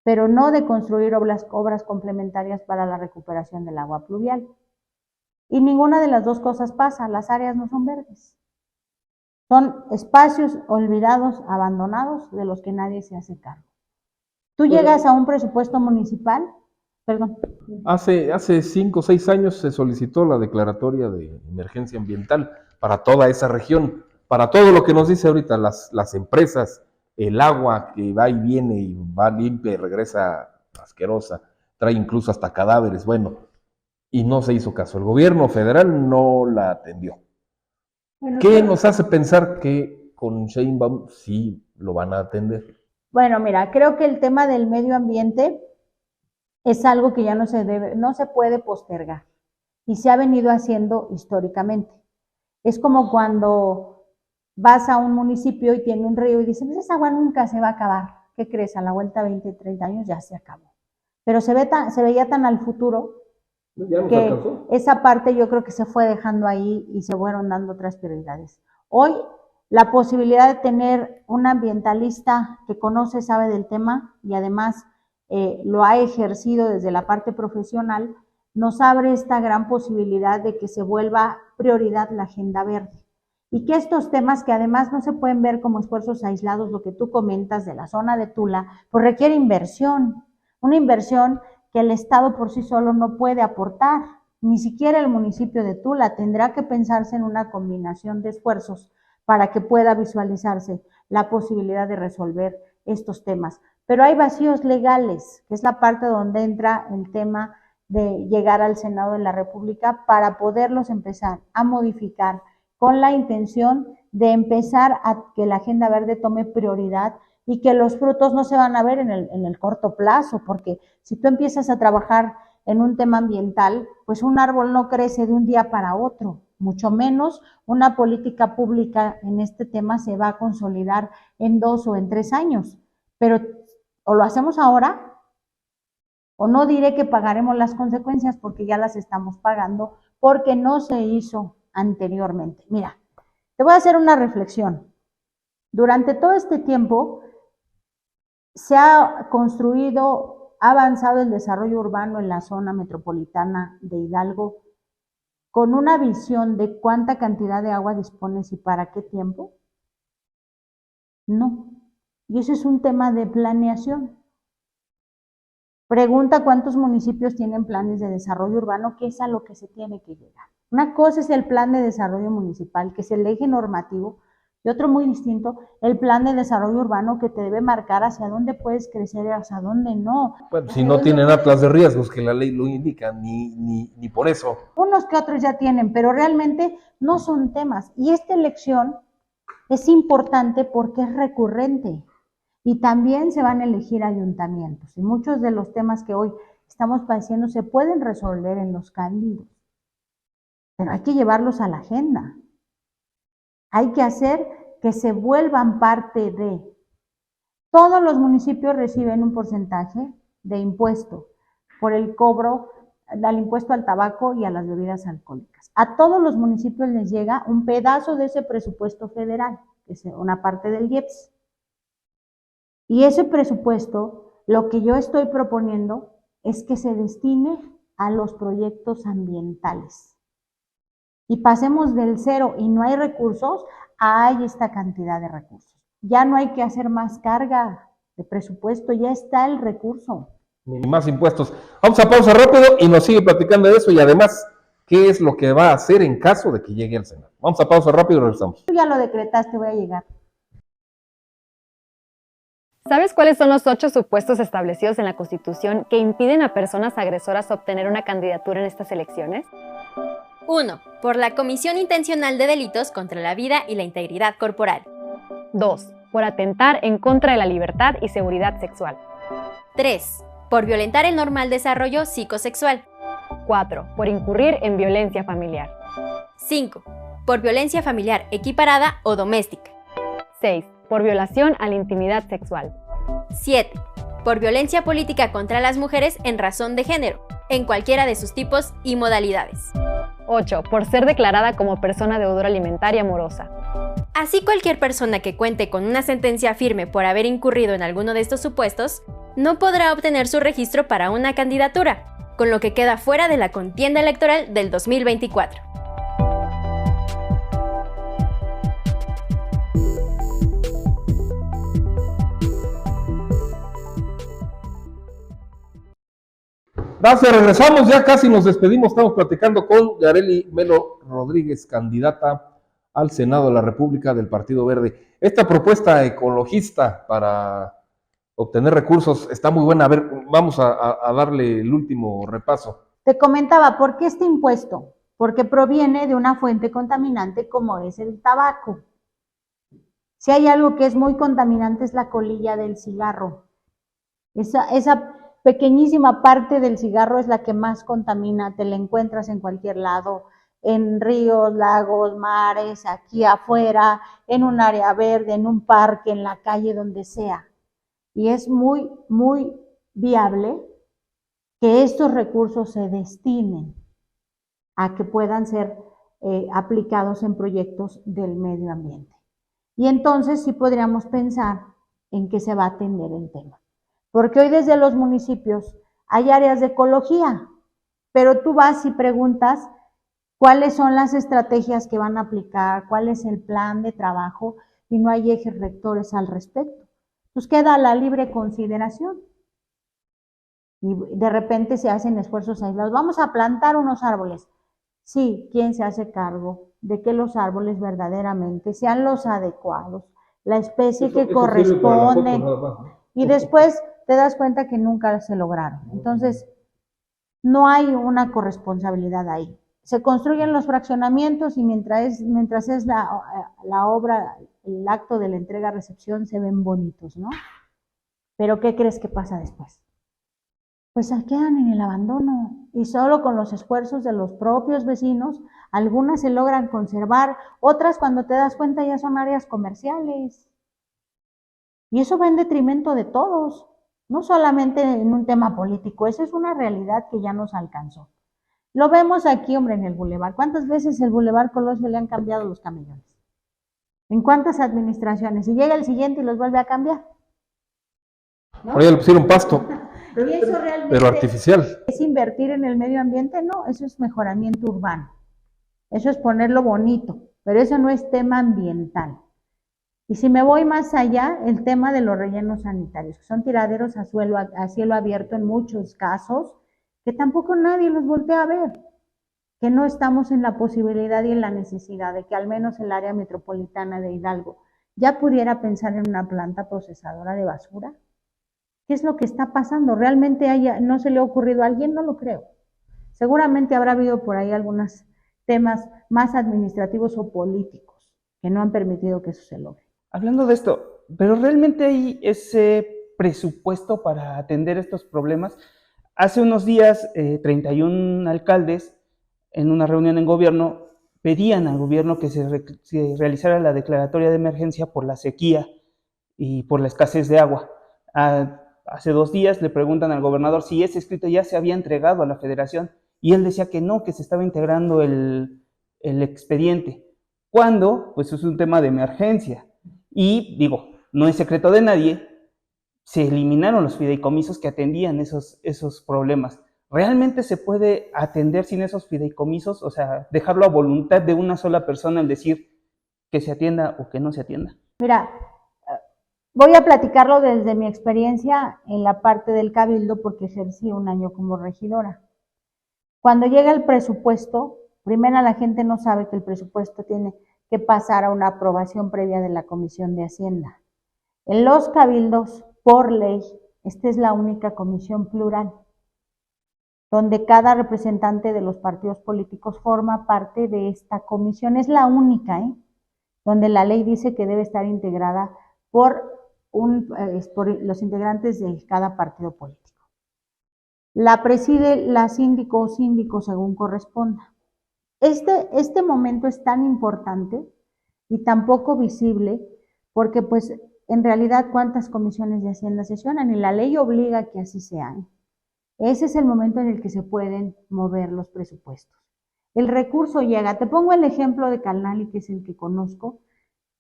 Speaker 2: pero no de construir obras complementarias para la recuperación del agua pluvial. Y ninguna de las dos cosas pasa, las áreas no son verdes. Son espacios olvidados, abandonados, de los que nadie se hace cargo. Tú llegas a un presupuesto municipal, perdón.
Speaker 1: Hace 5 o 6 años se solicitó la declaratoria de emergencia ambiental para toda esa región, para todo lo que nos dice ahorita las empresas, el agua que va y viene y va limpia y regresa asquerosa, trae incluso hasta cadáveres, bueno, y no se hizo caso. El gobierno federal no la atendió.
Speaker 2: Bueno,
Speaker 1: ¿Qué nos hace pensar que con Sheinbaum sí lo van a atender?
Speaker 2: Bueno, mira, creo que el tema del medio ambiente es algo que ya no se puede postergar y se ha venido haciendo históricamente. Es como cuando vas a un municipio y tiene un río y dices, esa agua nunca se va a acabar. ¿Qué crees? A la vuelta de 20, 30 años ya se acabó. Pero se veía tan al futuro que esa parte yo creo que se fue dejando ahí y se fueron dando otras prioridades. Hoy, la posibilidad de tener un ambientalista que conoce, sabe del tema y además lo ha ejercido desde la parte profesional, nos abre esta gran posibilidad de que se vuelva prioridad la agenda verde. Y que estos temas, que además no se pueden ver como esfuerzos aislados, lo que tú comentas de la zona de Tula, pues requiere inversión, una inversión que el Estado por sí solo no puede aportar, ni siquiera el municipio de Tula. Tendrá que pensarse en una combinación de esfuerzos para que pueda visualizarse la posibilidad de resolver estos temas. Pero hay vacíos legales, que es la parte donde entra el tema de llegar al Senado de la República para poderlos empezar a modificar con la intención de empezar a que la agenda verde tome prioridad y que los frutos no se van a ver en el corto plazo, porque si tú empiezas a trabajar en un tema ambiental, pues un árbol no crece de un día para otro, mucho menos una política pública en este tema se va a consolidar en 2 o en 3 años, pero o lo hacemos ahora, o no diré que pagaremos las consecuencias porque ya las estamos pagando, porque no se hizo anteriormente. Mira, te voy a hacer una reflexión. Durante todo este tiempo se ha construido, ha avanzado el desarrollo urbano en la zona metropolitana de Hidalgo con una visión de cuánta cantidad de agua dispones y para qué tiempo. No. Y eso es un tema de planeación. Pregunta cuántos municipios tienen planes de desarrollo urbano, que es a lo que se tiene que llegar. Una cosa es el plan de desarrollo municipal, que es el eje normativo, y otro muy distinto, el plan de desarrollo urbano que te debe marcar hacia dónde puedes crecer y hacia dónde no.
Speaker 1: Bueno, si no tienen atlas de riesgos, que la ley lo indica, ni por eso.
Speaker 2: Unos que otros ya tienen, pero realmente no son temas. Y esta elección es importante porque es recurrente. Y también se van a elegir ayuntamientos. Y muchos de los temas que hoy estamos padeciendo se pueden resolver en los cabildos. Pero hay que llevarlos a la agenda. Hay que hacer que se vuelvan parte de. Todos los municipios reciben un porcentaje de impuesto por el cobro del impuesto al tabaco y a las bebidas alcohólicas. A todos los municipios les llega un pedazo de ese presupuesto federal, que es una parte del IEPS. Y ese presupuesto, lo que yo estoy proponiendo es que se destine a los proyectos ambientales. Y pasemos del 0 y no hay recursos, a hay esta cantidad de recursos. Ya no hay que hacer más carga de presupuesto, ya está el recurso.
Speaker 1: Ni más impuestos. Vamos a pausa rápido y nos sigue platicando de eso y además, ¿qué es lo que va a hacer en caso de que llegue al Senado? Vamos a pausa rápido y regresamos.
Speaker 2: Tú ya lo decretaste, voy a llegar.
Speaker 10: ¿Sabes cuáles son los 8 supuestos establecidos en la Constitución que impiden a personas agresoras obtener una candidatura en estas elecciones?
Speaker 11: 1. Por la comisión intencional de delitos contra la vida y la integridad corporal.
Speaker 10: 2. Por atentar en contra de la libertad y seguridad sexual.
Speaker 11: 3. Por violentar el normal desarrollo psicosexual.
Speaker 10: 4. Por incurrir en violencia familiar.
Speaker 11: 5. Por violencia familiar equiparada o doméstica.
Speaker 10: 6. Por violación a la intimidad sexual.
Speaker 11: 7. Por violencia política contra las mujeres en razón de género, en cualquiera de sus tipos y modalidades.
Speaker 10: 8. Por ser declarada como persona deudora alimentaria morosa.
Speaker 11: Así, cualquier persona que cuente con una sentencia firme por haber incurrido en alguno de estos supuestos, no podrá obtener su registro para una candidatura, con lo que queda fuera de la contienda electoral del 2024.
Speaker 1: Gracias, regresamos, ya casi nos despedimos, estamos platicando con Yareli Melo Rodríguez, candidata al Senado de la República del Partido Verde. Esta propuesta ecologista para obtener recursos está muy buena. A ver, vamos a darle el último repaso.
Speaker 2: Te comentaba, ¿por qué este impuesto? Porque proviene de una fuente contaminante como es el tabaco. Si hay algo que es muy contaminante es la colilla del cigarro. Esa pequeñísima parte del cigarro es la que más contamina, te la encuentras en cualquier lado, en ríos, lagos, mares, aquí afuera, en un área verde, en un parque, en la calle, donde sea. Y es muy, muy viable que estos recursos se destinen a que puedan ser aplicados en proyectos del medio ambiente. Y entonces sí podríamos pensar en que se va a atender el tema. Porque hoy desde los municipios hay áreas de ecología, pero tú vas y preguntas cuáles son las estrategias que van a aplicar, cuál es el plan de trabajo, y no hay ejes rectores al respecto. Pues queda a la libre consideración. Y de repente se hacen esfuerzos aislados. Vamos a plantar unos árboles. Sí, ¿quién se hace cargo de que los árboles verdaderamente sean los adecuados, la especie que corresponde? Y después te das cuenta que nunca se lograron. Entonces, no hay una corresponsabilidad ahí. Se construyen los fraccionamientos y mientras es la obra, el acto de la entrega-recepción, se ven bonitos, ¿no? Pero ¿qué crees que pasa después? Pues quedan en el abandono y solo con los esfuerzos de los propios vecinos, algunas se logran conservar, otras cuando te das cuenta ya son áreas comerciales. Y eso va en detrimento de todos, no solamente en un tema político, esa es una realidad que ya nos alcanzó. Lo vemos aquí, hombre, en el bulevar. ¿Cuántas veces el bulevar Colosio le han cambiado los camellones? ¿En cuántas administraciones? Y llega el siguiente y los vuelve a cambiar. ¿No?
Speaker 1: Por ahí le pusieron pasto,
Speaker 2: Y eso realmente
Speaker 1: pero artificial.
Speaker 2: ¿Es invertir en el medio ambiente? No, eso es mejoramiento urbano. Eso es ponerlo bonito, pero eso no es tema ambiental. Y si me voy más allá, el tema de los rellenos sanitarios, que son tiraderos a cielo abierto en muchos casos, que tampoco nadie los voltea a ver, que no estamos en la posibilidad y en la necesidad de que al menos el área metropolitana de Hidalgo ya pudiera pensar en una planta procesadora de basura. ¿Qué es lo que está pasando? ¿Realmente no se le ha ocurrido a alguien? No lo creo. Seguramente habrá habido por ahí algunos temas más administrativos o políticos que no han permitido que eso se logre.
Speaker 3: Hablando de esto, ¿pero realmente hay ese presupuesto para atender estos problemas? Hace unos días, 31 alcaldes en una reunión en gobierno pedían al gobierno que se realizara la declaratoria de emergencia por la sequía y por la escasez de agua. Hace 2 días le preguntan al gobernador si ese escrito ya se había entregado a la federación y él decía que no, que se estaba integrando el expediente. ¿Cuándo? Pues es un tema de emergencia. Y digo, no es secreto de nadie, se eliminaron los fideicomisos que atendían esos problemas. ¿Realmente se puede atender sin esos fideicomisos? O sea, dejarlo a voluntad de una sola persona el decir que se atienda o que no se atienda.
Speaker 2: Mira, voy a platicarlo desde mi experiencia en la parte del cabildo porque ejercí un año como regidora. Cuando llega el presupuesto, primero la gente no sabe que el presupuesto tiene que pasar a una aprobación previa de la Comisión de Hacienda. En los cabildos, por ley, esta es la única comisión plural, donde cada representante de los partidos políticos forma parte de esta comisión. Es la única, donde la ley dice que debe estar integrada por los integrantes de cada partido político. La preside la síndico o síndico según corresponda. Este momento es tan importante y tan poco visible porque pues en realidad cuántas comisiones de Hacienda sesionan y la ley obliga que así sea. Ese es el momento en el que se pueden mover los presupuestos. El recurso llega, te pongo el ejemplo de Calnali, que es el que conozco,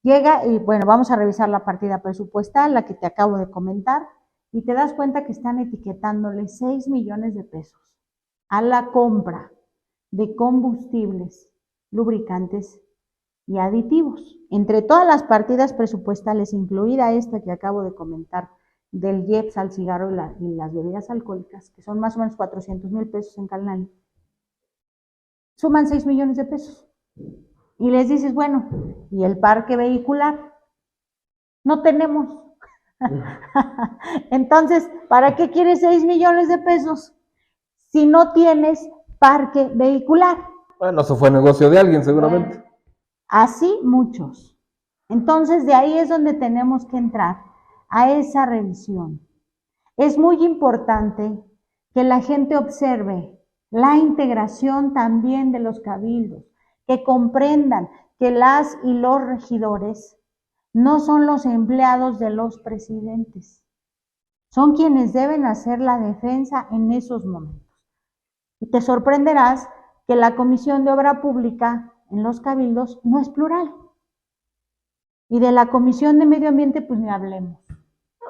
Speaker 2: llega y bueno, vamos a revisar la partida presupuestal, la que te acabo de comentar, y te das cuenta que están etiquetándole 6 millones de pesos a la compra de combustibles, lubricantes y aditivos. Entre todas las partidas presupuestales, incluida esta que acabo de comentar del IEPS al cigarro y las bebidas alcohólicas, que son más o menos 400,000 pesos en Calnal, suman 6 millones de pesos. Y les dices, bueno, ¿y el parque vehicular? No tenemos. Entonces, ¿para qué quieres 6 millones de pesos si no tienes parque vehicular?
Speaker 1: Bueno, eso fue negocio de alguien seguramente.
Speaker 2: Así muchos. Entonces, de ahí es donde tenemos que entrar a esa revisión. Es muy importante que la gente observe la integración también de los cabildos, que comprendan que las y los regidores no son los empleados de los presidentes, son quienes deben hacer la defensa en esos momentos. Y te sorprenderás que la Comisión de Obra Pública en los cabildos no es plural. Y de la Comisión de Medio Ambiente, pues ni hablemos,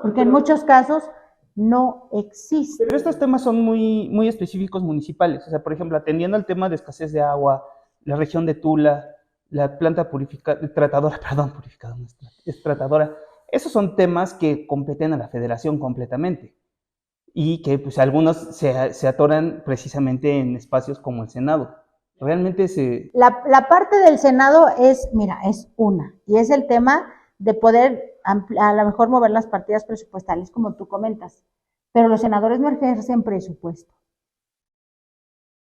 Speaker 2: porque en muchos casos no existe.
Speaker 3: Pero estos temas son muy, muy específicos municipales. O sea, por ejemplo, atendiendo al tema de escasez de agua, la región de Tula, la planta tratadora, esos son temas que competen a la federación completamente y que pues algunos se atoran precisamente en espacios como el Senado. Realmente
Speaker 2: La parte del Senado es, mira, es una, y es el tema de poder a lo mejor mover las partidas presupuestales, como tú comentas, pero los senadores no ejercen presupuesto.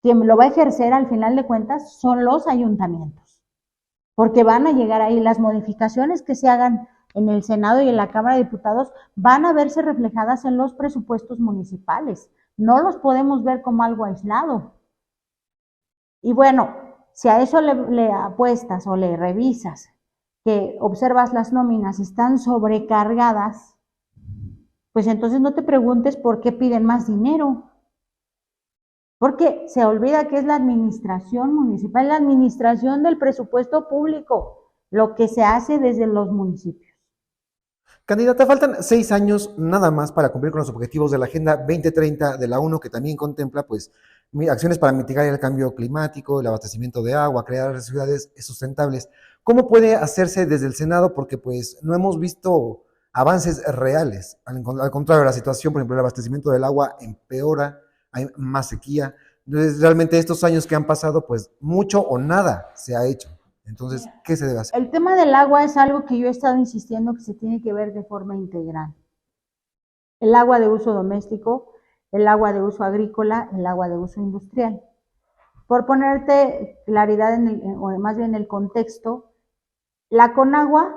Speaker 2: Quien lo va a ejercer al final de cuentas son los ayuntamientos, porque van a llegar ahí las modificaciones que se hagan en el Senado y en la Cámara de Diputados, van a verse reflejadas en los presupuestos municipales. No los podemos ver como algo aislado. Y bueno, si a eso le apuestas o le revisas, que observas las nóminas están sobrecargadas, pues entonces no te preguntes por qué piden más dinero. Porque se olvida que es la administración municipal, la administración del presupuesto público, lo que se hace desde los municipios.
Speaker 4: Candidata, faltan 6 años nada más para cumplir con los objetivos de la Agenda 2030 de la ONU, que también contempla pues acciones para mitigar el cambio climático, el abastecimiento de agua, crear ciudades sustentables. ¿Cómo puede hacerse desde el Senado? Porque pues no hemos visto avances reales. Al contrario, la situación, por ejemplo, el abastecimiento del agua empeora, hay más sequía. Entonces, realmente estos años que han pasado, pues mucho o nada se ha hecho. Entonces, ¿qué se debe hacer?
Speaker 2: El tema del agua es algo que yo he estado insistiendo que se tiene que ver de forma integral. El agua de uso doméstico, el agua de uso agrícola, el agua de uso industrial. Por ponerte claridad o más bien el contexto, la Conagua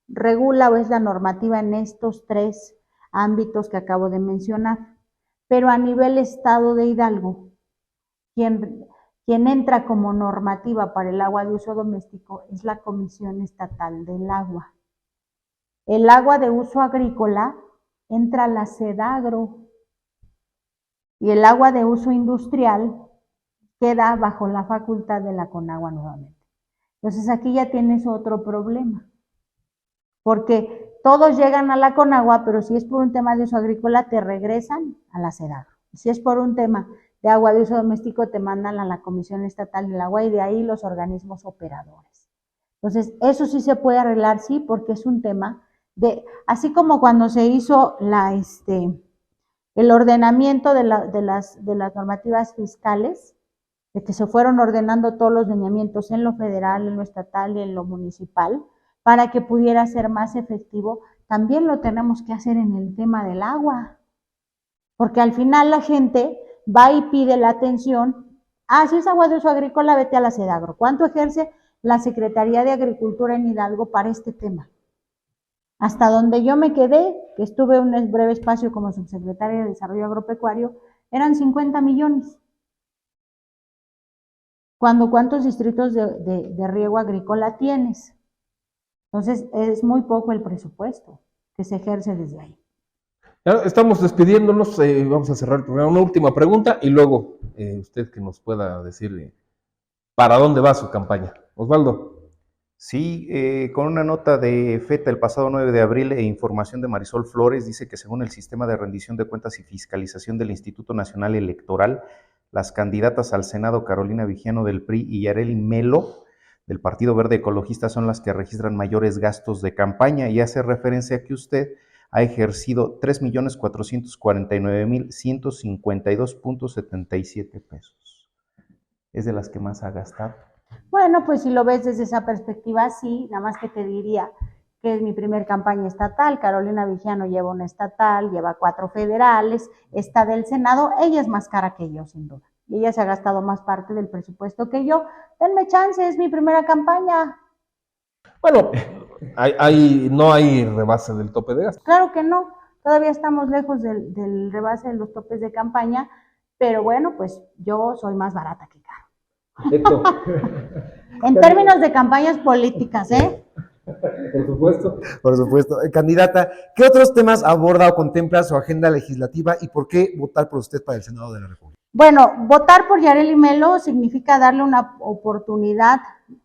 Speaker 2: regula o es la normativa en estos 3 ámbitos que acabo de mencionar, pero a nivel Estado de Hidalgo, quien entra como normativa para el agua de uso doméstico es la Comisión Estatal del Agua. El agua de uso agrícola entra a la SEDAGRO y el agua de uso industrial queda bajo la facultad de la Conagua nuevamente. Entonces aquí ya tienes otro problema, porque todos llegan a la Conagua, pero si es por un tema de uso agrícola te regresan a la SEDAGRO. Si es por un tema de agua de uso doméstico te mandan a la Comisión Estatal del Agua y de ahí los organismos operadores. Entonces, eso sí se puede arreglar, sí, porque es un tema de, así como cuando se hizo el ordenamiento de las normativas fiscales, de que se fueron ordenando todos los lineamientos en lo federal, en lo estatal y en lo municipal, para que pudiera ser más efectivo, también lo tenemos que hacer en el tema del agua, porque al final la gente va y pide la atención. Si es agua de uso agrícola, vete a la SEDAGRO. ¿Cuánto ejerce la Secretaría de Agricultura en Hidalgo para este tema? Hasta donde yo me quedé, que estuve un breve espacio como subsecretaria de Desarrollo Agropecuario, eran 50 millones. ¿Cuántos distritos de riego agrícola tienes? Entonces, es muy poco el presupuesto que se ejerce desde ahí.
Speaker 1: Ya estamos despidiéndonos, vamos a cerrar el programa. Una última pregunta y luego usted que nos pueda decir para dónde va su campaña. Osvaldo.
Speaker 5: Sí, con una nota de FETA el pasado 9 de abril e información de Marisol Flores, dice que según el sistema de rendición de cuentas y fiscalización del Instituto Nacional Electoral, las candidatas al Senado, Carolina Vigiano del PRI y Yareli Melo del Partido Verde Ecologista, son las que registran mayores gastos de campaña, y hace referencia a que usted ha ejercido 3,449,152.77 pesos. Es de las que más ha gastado.
Speaker 2: Bueno, pues si lo ves desde esa perspectiva, sí, nada más que te diría que es mi primer campaña estatal. Carolina Vigiano lleva una estatal, lleva 4 federales, esta del Senado, ella es más cara que yo, sin duda. Y ella se ha gastado más parte del presupuesto que yo. Denme chance, es mi primera campaña.
Speaker 1: Bueno, no hay rebase del tope de gasto.
Speaker 2: Claro que no, todavía estamos lejos del rebase de los topes de campaña, pero bueno, pues yo soy más barata que Caro. En términos de campañas políticas, ¿eh?
Speaker 1: Por supuesto.
Speaker 4: Por supuesto. Candidata, ¿qué otros temas aborda o contempla su agenda legislativa y por qué votar por usted para el Senado de la República?
Speaker 2: Bueno, votar por Yareli Melo significa darle una oportunidad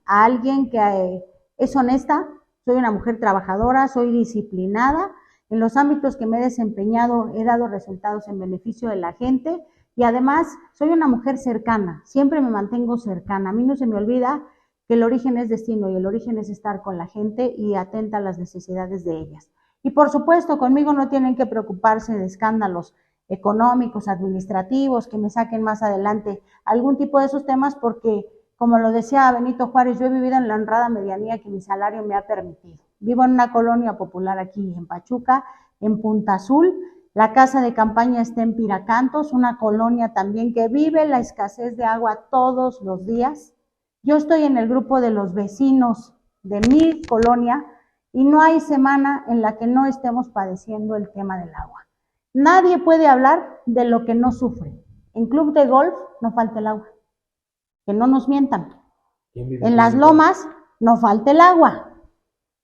Speaker 2: a alguien que es honesta. Soy una mujer trabajadora, soy disciplinada. En los ámbitos que me he desempeñado he dado resultados en beneficio de la gente y además soy una mujer cercana, siempre me mantengo cercana. A mí no se me olvida que el origen es destino y el origen es estar con la gente y atenta a las necesidades de ellas. Y por supuesto, conmigo no tienen que preocuparse de escándalos económicos, administrativos, que me saquen más adelante algún tipo de esos temas porque, como lo decía Benito Juárez, yo he vivido en la honrada medianía que mi salario me ha permitido. Vivo en una colonia popular aquí en Pachuca, en Punta Azul. La casa de campaña está en Piracantos, una colonia también que vive la escasez de agua todos los días. Yo estoy en el grupo de los vecinos de mi colonia y no hay semana en la que no estemos padeciendo el tema del agua. Nadie puede hablar de lo que no sufre. En club de golf no falta el agua. Que no nos mientan. En las lomas no falta el agua.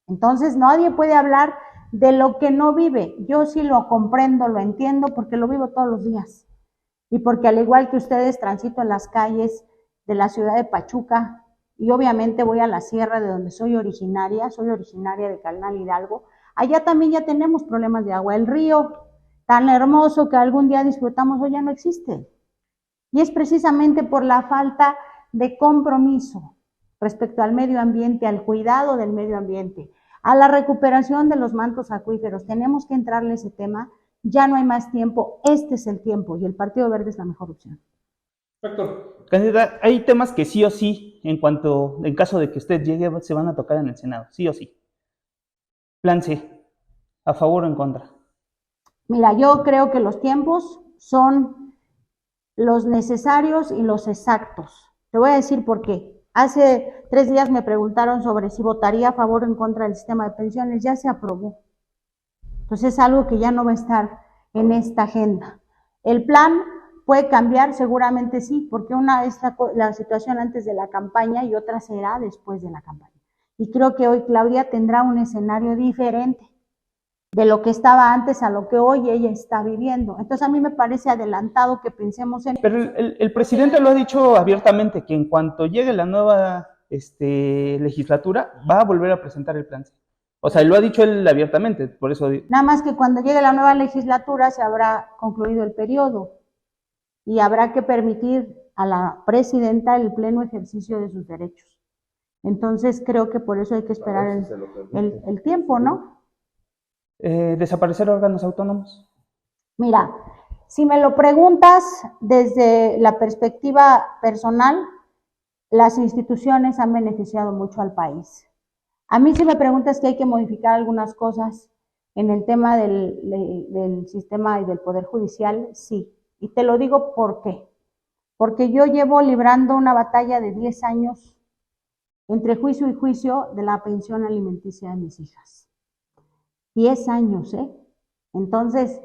Speaker 2: Entonces nadie puede hablar de lo que no vive. Yo sí lo comprendo, lo entiendo, porque lo vivo todos los días. Y porque al igual que ustedes transito en las calles de la ciudad de Pachuca y obviamente voy a la sierra de donde soy originaria de Calnal Hidalgo. Allá también ya tenemos problemas de agua. El río tan hermoso que algún día disfrutamos hoy ya no existe. Y es precisamente por la falta de compromiso respecto al medio ambiente, al cuidado del medio ambiente, a la recuperación de los mantos acuíferos. Tenemos que entrarle a ese tema, ya no hay más tiempo, este es el tiempo y el Partido Verde es la mejor opción.
Speaker 3: Perfecto. Candidata, hay temas que sí o sí, en caso de que usted llegue, se van a tocar en el Senado, sí o sí. Plan C, ¿a favor o en contra?
Speaker 2: Mira, yo creo que los tiempos son los necesarios y los exactos. Te voy a decir por qué. Hace 3 días me preguntaron sobre si votaría a favor o en contra del sistema de pensiones. Ya se aprobó. Entonces es algo que ya no va a estar en esta agenda. El plan puede cambiar, seguramente sí, porque una es la situación antes de la campaña y otra será después de la campaña. Y creo que hoy Claudia tendrá un escenario diferente de lo que estaba antes a lo que hoy ella está viviendo. Entonces a mí me parece adelantado que pensemos en...
Speaker 3: Pero el presidente lo ha dicho abiertamente, que en cuanto llegue la nueva legislatura, va a volver a presentar el plan C. O sea, lo ha dicho él abiertamente, por eso...
Speaker 2: Nada más que cuando llegue la nueva legislatura se habrá concluido el periodo y habrá que permitir a la presidenta el pleno ejercicio de sus derechos. Entonces creo que por eso hay que esperar el tiempo, ¿no?
Speaker 3: ¿Desaparecer órganos autónomos?
Speaker 2: Mira, si me lo preguntas desde la perspectiva personal, las instituciones han beneficiado mucho al país. A mí si me preguntas que hay que modificar algunas cosas en el tema del sistema y del Poder Judicial, sí. Y te lo digo ¿por qué? Porque yo llevo librando una batalla de 10 años entre juicio y juicio de la pensión alimenticia de mis hijas. 10 años, ¿eh? Entonces,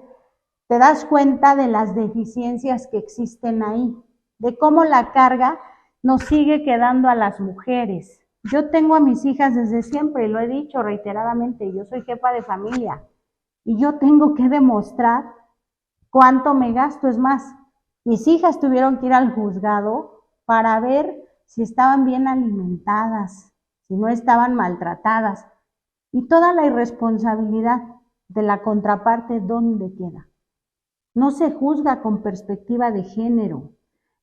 Speaker 2: te das cuenta de las deficiencias que existen ahí, de cómo la carga nos sigue quedando a las mujeres. Yo tengo a mis hijas desde siempre, y lo he dicho reiteradamente, yo soy jefa de familia, y yo tengo que demostrar cuánto me gasto. Es más, mis hijas tuvieron que ir al juzgado para ver si estaban bien alimentadas, si no estaban maltratadas. Y toda la irresponsabilidad de la contraparte, ¿dónde queda? No se juzga con perspectiva de género.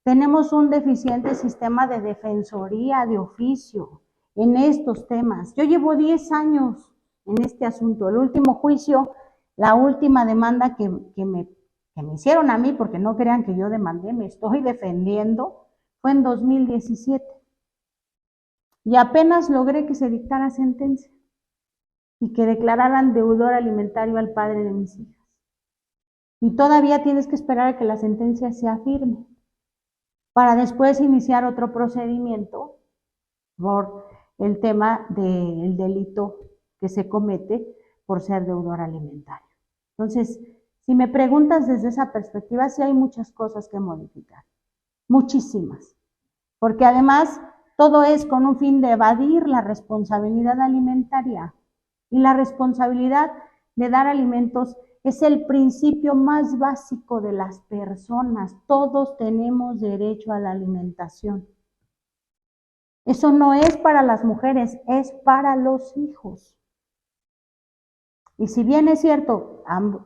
Speaker 2: Tenemos un deficiente sistema de defensoría de oficio en estos temas. Yo llevo 10 años en este asunto. El último juicio La última demanda que me hicieron a mí, porque no crean que yo demandé, me estoy defendiendo, fue en 2017. Y apenas logré que se dictara sentencia y que declararan deudor alimentario al padre de mis hijas. Y todavía tienes que esperar a que la sentencia sea firme para después iniciar otro procedimiento por el tema del delito que se comete por ser deudor alimentario. Entonces, si me preguntas desde esa perspectiva, sí hay muchas cosas que modificar, muchísimas, porque además todo es con un fin de evadir la responsabilidad alimentaria, y la responsabilidad de dar alimentos es el principio más básico de las personas. Todos tenemos derecho a la alimentación. Eso no es para las mujeres, es para los hijos. Y si bien es cierto,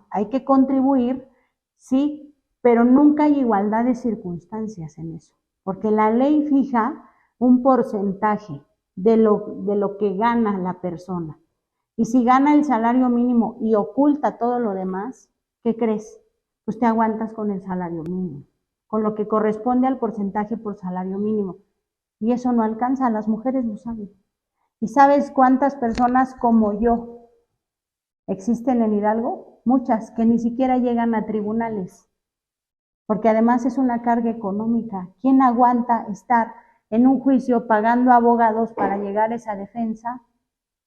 Speaker 2: hay que contribuir, sí, pero nunca hay igualdad de circunstancias en eso, porque la ley fija un porcentaje de lo que gana la persona. Y si gana el salario mínimo y oculta todo lo demás, ¿qué crees? Pues te aguantas con el salario mínimo, con lo que corresponde al porcentaje por salario mínimo. Y eso no alcanza, las mujeres lo saben. ¿Y sabes cuántas personas como yo existen en Hidalgo? Muchas, que ni siquiera llegan a tribunales, porque además es una carga económica. ¿Quién aguanta estar en un juicio pagando abogados para llegar a esa defensa?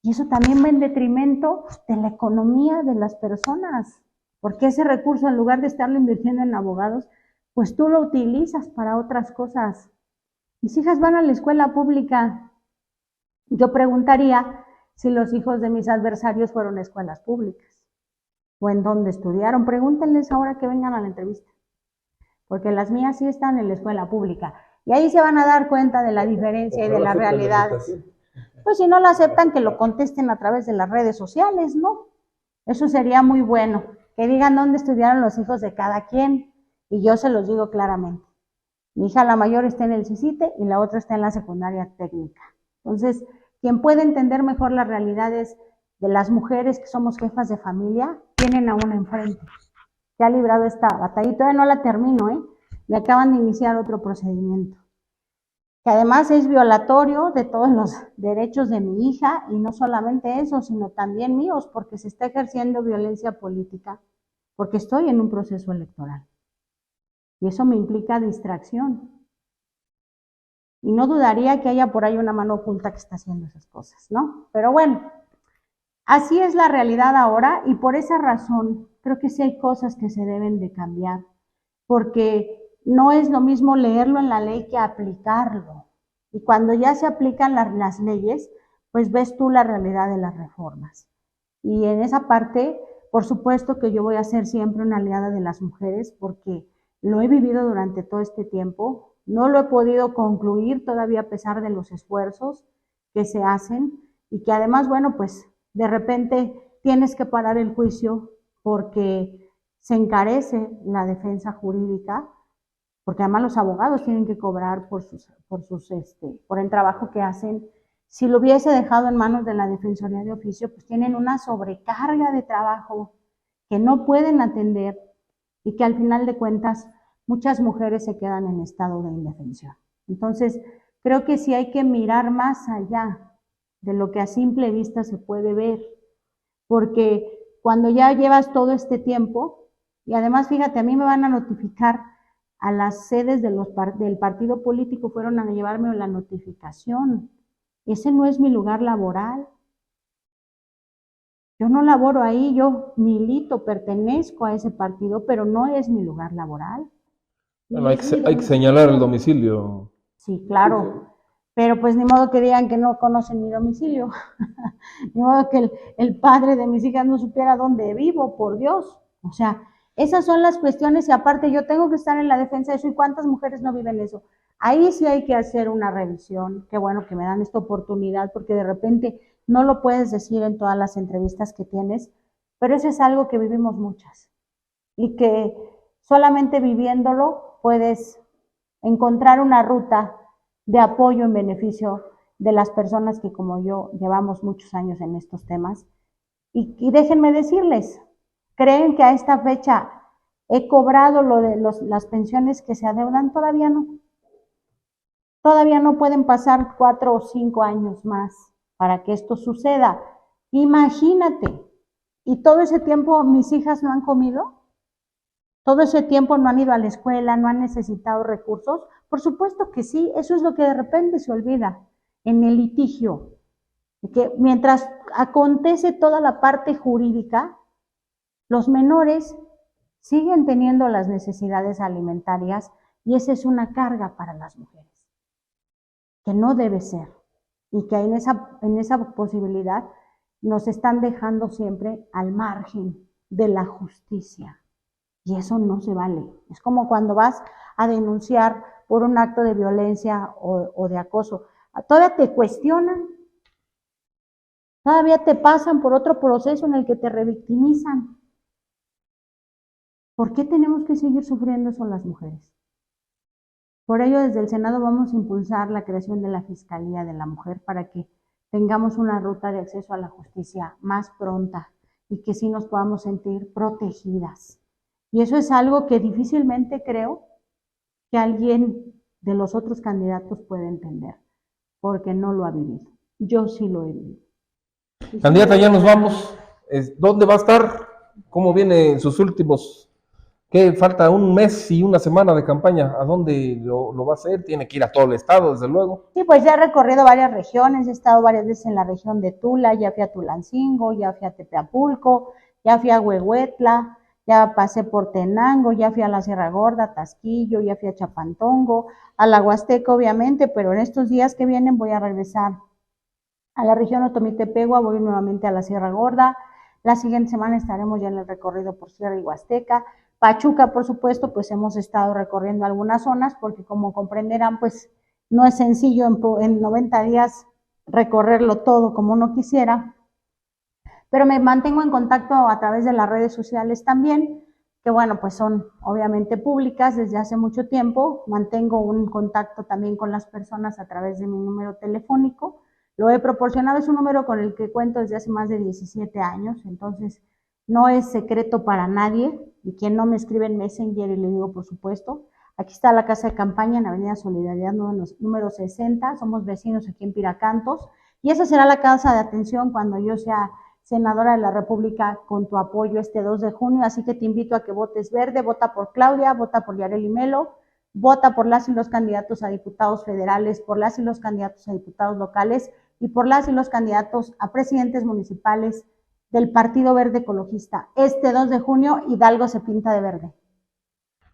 Speaker 2: Y eso también va en detrimento de la economía de las personas, porque ese recurso, en lugar de estarlo invirtiendo en abogados, pues tú lo utilizas para otras cosas. Mis hijas van a la escuela pública. Yo preguntaría si los hijos de mis adversarios fueron a escuelas públicas o en dónde estudiaron. Pregúntenles ahora que vengan a la entrevista, porque las mías sí están en la escuela pública. Y ahí se van a dar cuenta de la diferencia y de las realidades. Pues si no lo aceptan, que lo contesten a través de las redes sociales, ¿no? Eso sería muy bueno, que digan dónde estudiaron los hijos de cada quien, y yo se los digo claramente. Mi hija la mayor está en el CICITE y la otra está en la secundaria técnica. Entonces, quien puede entender mejor las realidades de las mujeres que somos jefas de familia, tienen a una enfrente, que ha librado esta batalla, y todavía no la termino, me acaban de iniciar otro procedimiento, que además es violatorio de todos los derechos de mi hija, y no solamente eso, sino también míos, porque se está ejerciendo violencia política, porque estoy en un proceso electoral. Y eso me implica distracción. Y no dudaría que haya por ahí una mano oculta que está haciendo esas cosas, ¿no? Pero bueno, así es la realidad ahora, y por esa razón creo que sí hay cosas que se deben de cambiar, porque no es lo mismo leerlo en la ley que aplicarlo. Y cuando ya se aplican las leyes, pues ves tú la realidad de las reformas. Y en esa parte, por supuesto que yo voy a ser siempre una aliada de las mujeres, porque lo he vivido durante todo este tiempo. No lo he podido concluir todavía a pesar de los esfuerzos que se hacen, y que además, bueno, pues de repente tienes que parar el juicio porque se encarece la defensa jurídica, porque además los abogados tienen que cobrar por el trabajo que hacen. Si lo hubiese dejado en manos de la Defensoría de Oficio, pues tienen una sobrecarga de trabajo que no pueden atender, y que al final de cuentas muchas mujeres se quedan en estado de indefensión. Entonces, creo que sí hay que mirar más allá de lo que a simple vista se puede ver, porque cuando ya llevas todo este tiempo, y además fíjate, a mí me van a notificar a las sedes del partido político, fueron a llevarme la notificación. Ese no es mi lugar laboral. Yo no laboro ahí, yo milito, pertenezco a ese partido, pero no es mi lugar laboral.
Speaker 1: Bueno, hay que señalar el domicilio.
Speaker 2: Sí, claro, pero pues ni modo que digan que no conocen mi domicilio. Ni modo que el padre de mis hijas no supiera dónde vivo, por Dios. O sea, esas son las cuestiones, y aparte yo tengo que estar en la defensa de eso, y cuántas mujeres no viven eso. Ahí sí hay que hacer una revisión. Qué bueno que me dan esta oportunidad, porque de repente no lo puedes decir en todas las entrevistas que tienes, pero eso es algo que vivimos muchas, y que solamente viviéndolo puedes encontrar una ruta de apoyo en beneficio de las personas que, como yo, llevamos muchos años en estos temas. Y déjenme decirles, ¿Creen que a esta fecha he cobrado lo de las pensiones que se adeudan? Todavía no. Todavía no pueden pasar 4 o 5 años más para que esto suceda. Imagínate. ¿Y todo ese tiempo mis hijas no han comido? ¿Todo ese tiempo no han ido a la escuela, no han necesitado recursos? Por supuesto que sí, eso es lo que de repente se olvida en el litigio. Que mientras acontece toda la parte jurídica, los menores siguen teniendo las necesidades alimentarias y esa es una carga para las mujeres, que no debe ser. Y que en esa posibilidad nos están dejando siempre al margen de la justicia. Y eso no se vale. Es como cuando vas a denunciar por un acto de violencia o de acoso. Todavía te cuestionan. Todavía te pasan por otro proceso en el que te revictimizan. ¿Por qué tenemos que seguir sufriendo eso las mujeres? Por ello, desde el Senado vamos a impulsar la creación de la Fiscalía de la Mujer para que tengamos una ruta de acceso a la justicia más pronta y que sí nos podamos sentir protegidas. Y eso es algo que difícilmente creo que alguien de los otros candidatos puede entender, porque no lo ha vivido. Yo sí lo he vivido.
Speaker 1: Candidata, ya nos vamos. ¿Dónde va a estar? ¿Cómo viene sus últimos? ¿Qué falta? Un mes y una semana de campaña. ¿A dónde lo va a hacer? Tiene que ir a todo el estado, desde luego.
Speaker 2: Sí, pues ya he recorrido varias regiones. He estado varias veces en la región de Tula, ya fui a Tulancingo, ya fui a Tepeapulco, ya fui a Huehuetla, ya pasé por Tenango, ya fui a la Sierra Gorda, Tasquillo, ya fui a Chapantongo, a la Huasteca obviamente, pero en estos días que vienen voy a regresar a la región Otomitepegua, voy nuevamente a la Sierra Gorda. La siguiente semana estaremos ya en el recorrido por Sierra y Huasteca. Pachuca, por supuesto, pues hemos estado recorriendo algunas zonas, porque como comprenderán, pues no es sencillo en 90 días recorrerlo todo como uno quisiera. Pero me mantengo en contacto a través de las redes sociales también, que bueno, pues son obviamente públicas desde hace mucho tiempo. Mantengo un contacto también con las personas a través de mi número telefónico. Lo he proporcionado, es un número con el que cuento desde hace más de 17 años, entonces no es secreto para nadie. Y quien no me escribe en Messenger, y le digo por supuesto, aquí está la casa de campaña en Avenida Solidaridad número 60, somos vecinos aquí en Piracantos, y esa será la casa de atención cuando yo sea senadora de la República con tu apoyo este 2 de junio, así que te invito a que votes verde, vota por Claudia, vota por Yareli Melo, vota por las y los candidatos a diputados federales, por las y los candidatos a diputados locales y por las y los candidatos a presidentes municipales del Partido Verde Ecologista. Este 2 de junio, Hidalgo se pinta de verde.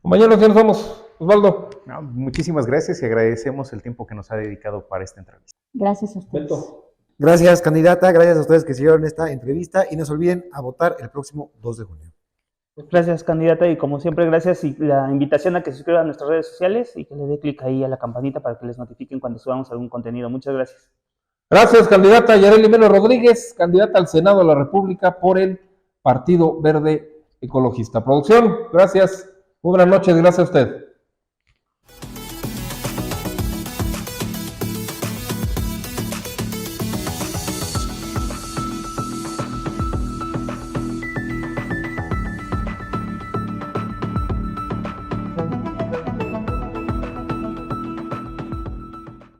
Speaker 1: Compañeros, ya nos vamos. Osvaldo.
Speaker 5: No, muchísimas gracias y agradecemos el tiempo que nos ha dedicado para esta entrevista.
Speaker 2: Gracias a ustedes.
Speaker 1: Beto.
Speaker 4: Gracias, candidata. Gracias a ustedes que siguieron esta entrevista y no se olviden a votar el próximo 2 de junio.
Speaker 3: Gracias, candidata, y como siempre, gracias y la invitación a que se suscriban a nuestras redes sociales y que le dé clic ahí a la campanita para que les notifiquen cuando subamos algún contenido. Muchas gracias.
Speaker 1: Gracias, candidata Yareli Melo Rodríguez, candidata al Senado de la República por el Partido Verde Ecologista. Producción, gracias. Muy buenas noches, gracias a usted.